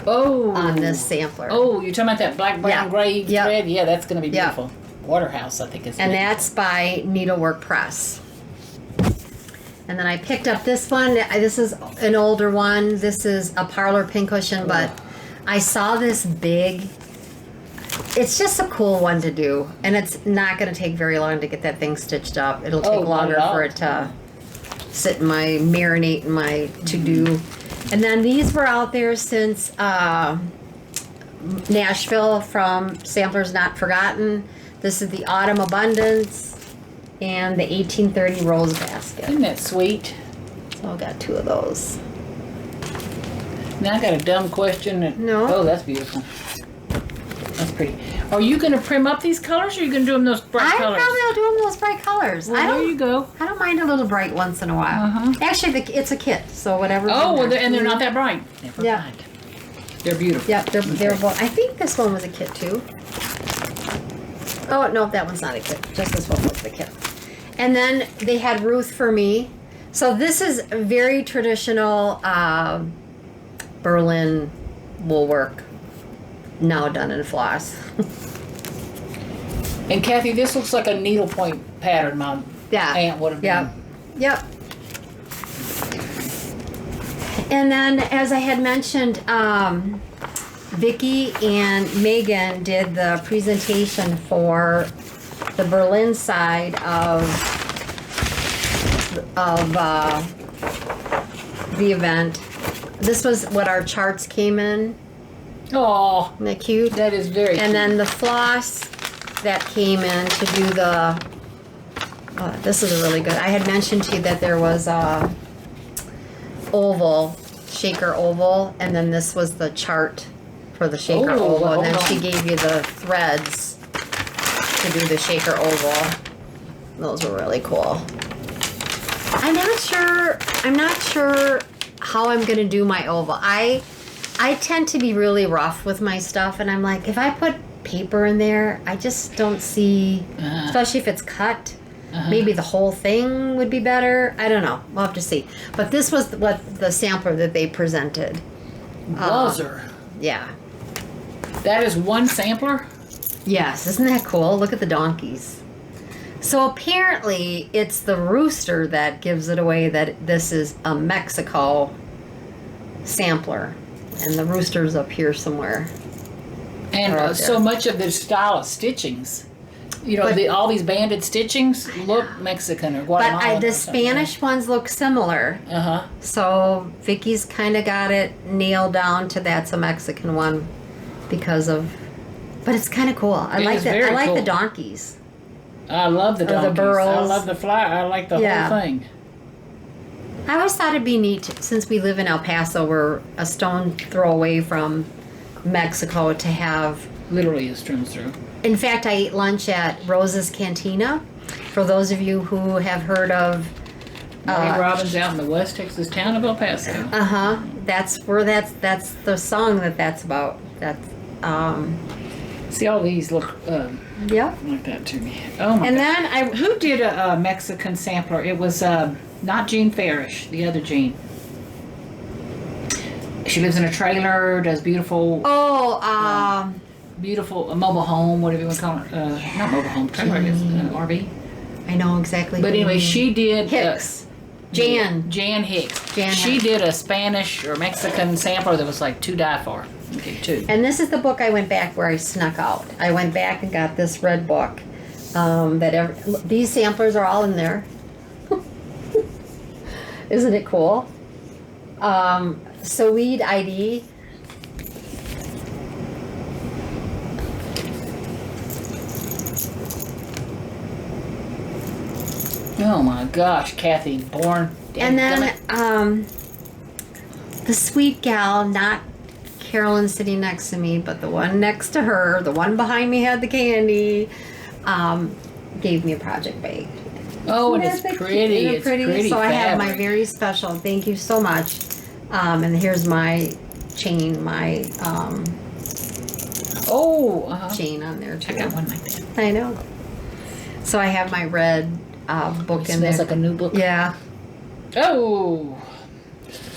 S2: on this sampler?
S1: Oh, you're talking about that black, brown, gray thread? Yeah, that's going to be
S2: Yep.
S1: beautiful. Waterhouse, I think is.
S2: And that's by Needlework Press. And then I picked up this one. This is an older one. This is a parlor pincushion, but I saw this big. It's just a cool one to do, and it's not going to take very long to get that thing stitched up. It'll take longer for it to sit in my marinate in my to-do. And then these were out there since Nashville from Samplers Not Forgotten. This is the Autumn Abundance and the 1830 Rose Basket.
S1: Isn't that sweet?
S2: So I got 2 of those.
S1: Now I got a dumb question.
S2: No.
S1: Oh, that's beautiful. That's pretty. Are you going to prim up these colors, or are you going to do them those bright colors?
S2: I probably will do them those bright colors.
S1: Well, there you go.
S2: I don't mind a little bright once in a while. Actually, it's a kit, so whatever.
S1: Oh, well, and they're not that bright. Never
S2: Yeah.
S1: mind. They're beautiful.
S2: Yep, they're both. I think this one was a kit too. Oh no, that one's not a kit. Just this one was the kit. And then they had Ruth for Me. So this is very traditional Berlin woolwork, now done in floss.
S1: And Kathy, this looks like a needlepoint pattern my aunt would have done.
S2: Yep. And then, as I had mentioned, Vicki and Megan did the presentation for the Berlin side of the event. This was what our charts came in.
S1: Oh,
S2: Isn't that cute?
S1: that is very cute.
S2: And then the floss that came in to do the. This is a really good. I had mentioned to you that there was a oval, shaker oval, and then this was the chart for the shaker oval, and then she gave you the threads to do the shaker oval. Those were really cool. I'm not sure how I'm gonna do my oval. I tend to be really rough with my stuff, and I'm like, if I put paper in there, I just don't see, especially if it's cut. Maybe the whole thing would be better. I don't know. We'll have to see. But this was what the sampler that they presented.
S1: Buzzer.
S2: Yeah.
S1: That is one sampler?
S2: Yes. Isn't that cool? Look at the donkeys. So apparently it's the rooster that gives it away that this is a Mexico sampler. And the rooster's up here somewhere.
S1: And so much of the style of stitchings, you know, all these banded stitchings look Mexican or Guatemalan.
S2: But the Spanish ones look similar. So Vicky's kind of got it nailed down to that's a Mexican one because of. But it's kind of cool. I like that. I like the donkeys.
S1: I love the donkeys.
S2: The burros.
S1: I love the fly. I like the whole thing.
S2: I always thought it'd be neat since we live in El Paso, we're a stone throw away from Mexico to have.
S1: Literally a stone's throw.
S2: In fact, I ate lunch at Rosa's Cantina. For those of you who have heard of
S1: Marty Robbins out in the West Texas town of El Paso.
S2: That's the song that's about. That's
S1: See, all these look
S2: yeah,
S1: like that to me. Oh my!
S2: And
S1: God.
S2: then
S1: Who did a Mexican sampler? It was not Jean Farish, the other Jean. She lives in a trailer, does beautiful. Beautiful a mobile home, whatever you want to call it. Not mobile home, trailer, I guess, RV.
S2: I know exactly.
S1: But anyway, she did
S2: Hicks. Jan
S1: Hicks.
S2: Jan
S1: She
S2: Hicks.
S1: did a Spanish or Mexican sampler that was like to die for. Okay, 2.
S2: And this is the book I went back where I snuck out. I went back and got this red book. These samplers are all in there. Isn't it cool? Weed ID.
S1: Oh my gosh, Kathy, born.
S2: And then the sweet gal, not Carolyn sitting next to me, but the one next to her, the one behind me had the candy, gave me a project bag.
S1: Oh, and it's pretty. It's pretty.
S2: So I have my
S1: fabric.
S2: very special. Thank you so much. And here's my chain, my chain on there too.
S1: I got one like that.
S2: I know. So I have my red book in there.
S1: Smells like a new book.
S2: Yeah.
S1: Oh.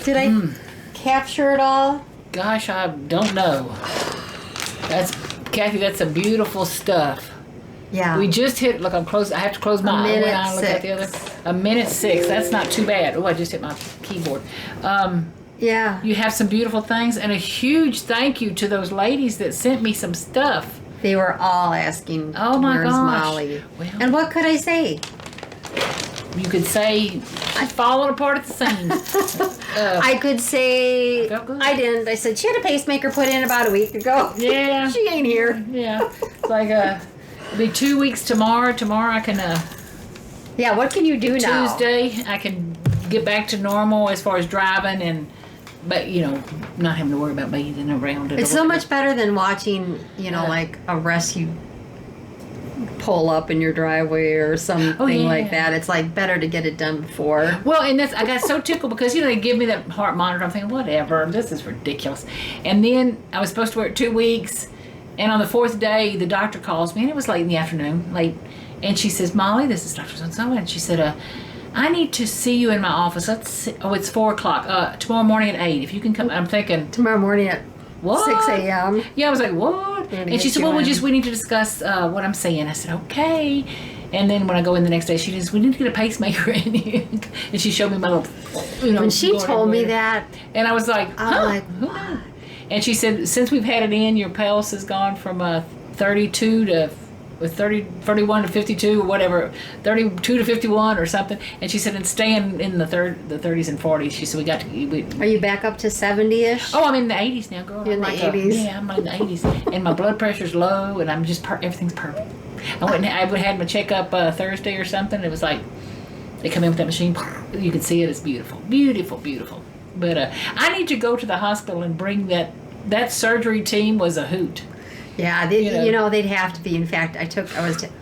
S2: Did I capture it all?
S1: Gosh, I don't know. That's Kathy. That's some beautiful stuff.
S2: Yeah.
S1: We just hit. Look, I'm close. I have to close my eye when I look at the other. 1:06. That's not too bad. Oh, I just hit my keyboard.
S2: Yeah.
S1: You have some beautiful things, and a huge thank you to those ladies that sent me some stuff.
S2: They were all asking,
S1: Oh my
S2: where's
S1: gosh.
S2: Molly?
S1: Well,
S2: And what could I say?
S1: you could say I've fallen apart at the seams.
S2: I could say,
S1: felt good.
S2: I didn't. I said, she had a pacemaker put in about a week ago.
S1: Yeah.
S2: She ain't here.
S1: Yeah. It's like it'll be 2 weeks tomorrow. Tomorrow I can
S2: Yeah, what can you do now?
S1: Tuesday I can get back to normal as far as driving but not having to worry about bathing around it.
S2: It's so much better than watching, like a rescue pull up in your driveway or something like that. It's like better to get it done before.
S1: Well, and I got so tickled because they give me that heart monitor. I'm thinking, whatever, this is ridiculous. And then I was supposed to wear it 2 weeks, and on the 4th day, the doctor calls me, and it was late in the afternoon, and she says, Molly, this is Dr. So-and-so, and she said, I need to see you in my office. Let's see. Oh, it's 4:00. Tomorrow morning at 8. If you can come, I'm thinking
S2: Tomorrow morning at
S1: what?
S2: 6 a.m.
S1: Yeah, I was like, what? And she said, well, we need to discuss what I'm saying. I said, okay. And then when I go in the next day, she says, we need to get a pacemaker in here. And she showed me my little,
S2: When she told me that,
S1: and I was like,
S2: I'm like,
S1: who knew? And she said, since we've had it in, your pulse has gone from 32 to 31 to 52 or whatever, 32 to 51 or something. And she said, and staying in the 30s and 40s. She said,
S2: are you back up to 70-ish?
S1: Oh, I'm in the 80s now, girl.
S2: You're in the 80s?
S1: Yeah, I'm in the 80s. And my blood pressure's low, and I'm just, everything's perfect. I had my checkup Thursday or something. It was like, they come in with that machine. You can see it. It's beautiful. Beautiful, beautiful. But I need to go to the hospital and bring that surgery team was a hoot.
S2: Yeah, they'd have to be. In fact,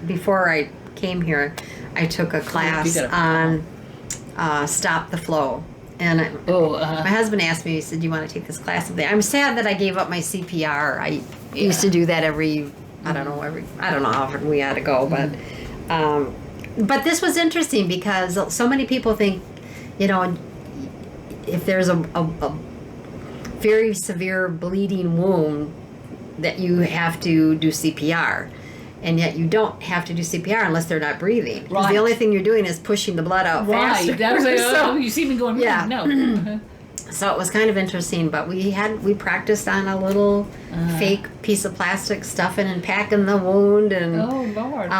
S2: before I came here, I took a class on Stop the Flow. And my husband asked me, he said, do you want to take this class? I'm sad that I gave up my CPR. I used to do that I don't know how often we had to go, but this was interesting because so many people think, if there's a very severe bleeding wound, that you have to do CPR, and yet you don't have to do CPR unless they're not breathing. Right. The only thing you're doing is pushing the blood out faster.
S1: Right. That was like, you see me going,
S2: yeah.
S1: No.
S2: So it was kind of interesting, but we practiced on a little fake piece of plastic, stuffing and packing the wound, and
S1: oh Lord,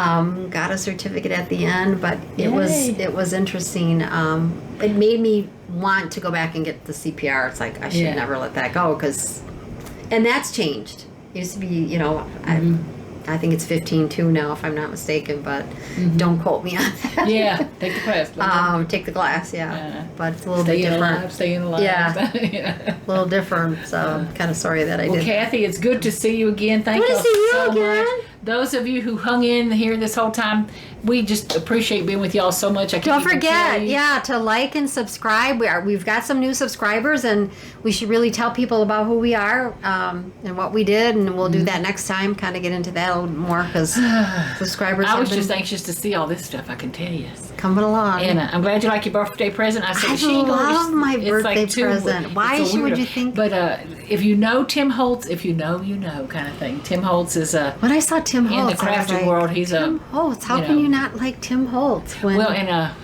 S2: got a certificate at the end. But it was interesting. It made me want to go back and get the CPR. It's like I should never let that go and that's changed. It used to be, I think it's 15.2 now, if I'm not mistaken, but don't quote me on that.
S1: Yeah, take the class.
S2: Take the class, but it's a little bit different.
S1: Staying alive.
S2: Yeah, a little different. So I'm kind of sorry that I did.
S1: Kathy, it's good to see you again. Thank you so much. those of you who hung in here this whole time, we just appreciate being with y'all so much. I can't
S2: Don't
S1: even
S2: forget,
S1: tell you.
S2: yeah, to like and subscribe. We've got some new subscribers, and we should really tell people about who we are and what we did, and we'll do that next time. Kind of get into that a little more because subscribers.
S1: I was
S2: have
S1: just
S2: been
S1: anxious to see all this stuff. I can tell you.
S2: coming along.
S1: And I'm glad you like your birthday present. I said,
S2: I
S1: she ain't gonna
S2: love my
S1: it's
S2: birthday
S1: like
S2: present. Why
S1: it's a
S2: would
S1: weirdo.
S2: you think?
S1: But if you know Tim Holtz, if you know, you know, kind of thing. Tim Holtz is a
S2: When I saw Tim
S1: in
S2: Holtz,
S1: the
S2: I was
S1: crafting
S2: like,
S1: world. He's
S2: Tim Holtz. How can you not like Tim Holtz? When,
S1: well, and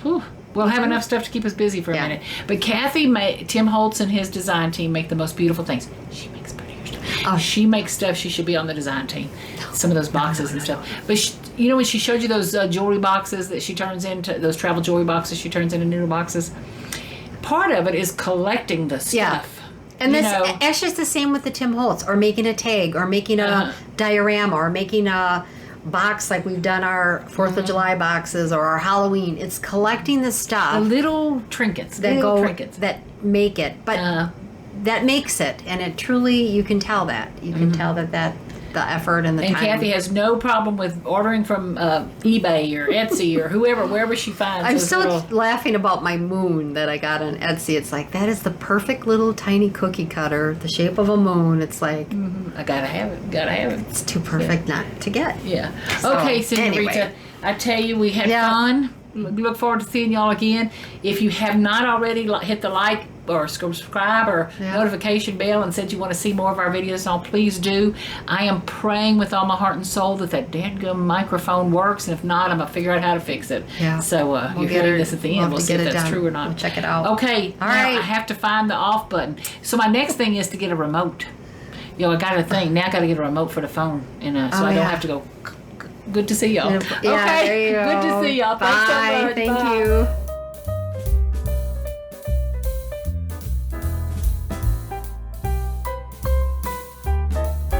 S1: we'll have enough stuff to keep us busy for a
S2: Yeah.
S1: minute. But Kathy, Tim Holtz and his design team make the most beautiful things. She makes prettier stuff.
S2: Oh.
S1: She makes stuff. She should be on the design team. Some of those boxes and stuff. But you know when she showed you those jewelry boxes that she turns into, those travel jewelry boxes she turns into noodle boxes? Part of it is collecting the stuff.
S2: Yeah. And
S1: You
S2: this,
S1: know,
S2: it's just the same with the Tim Holtz, or making a tag, or making a
S1: Uh-huh.
S2: diorama, or making a box like we've done our 4th of July boxes or our Halloween. It's collecting the stuff
S1: little trinkets.
S2: that
S1: little
S2: go
S1: trinkets.
S2: that make it, but that makes it, and it truly, you can tell that. You can tell that the effort and the
S1: And
S2: time.
S1: Kathy has no problem with ordering from eBay or Etsy or wherever she finds.
S2: I'm
S1: those
S2: still
S1: little,
S2: laughing about my moon that I got on Etsy. It's like, that is the perfect little tiny cookie cutter, the shape of a moon. It's like,
S1: I gotta have it. Gotta have it.
S2: it's too perfect not to get.
S1: Yeah.
S2: So,
S1: Okay, Senorita.
S2: anyway.
S1: I tell you, we had fun. Look forward to seeing y'all again. If you have not already hit the like or subscribe or notification bell and said you want to see more of our videos, all please do. I am praying with all my heart and soul that dadgum microphone works, and if not, I'm gonna figure out how to fix it.
S2: Yeah.
S1: So you're hearing this at the end. We'll see if that's true or not.
S2: We'll check it out.
S1: Okay.
S2: All
S1: now
S2: right.
S1: I have to find the off button. So my next thing is to get a remote. I got a thing. Now I got to get a remote for the phone, and so I don't have to go. Good to see y'all.
S2: Yeah,
S1: okay.
S2: there you go.
S1: Good to see y'all. Thanks so
S2: Bye.
S1: much.
S2: Thank
S1: Bye.
S2: you.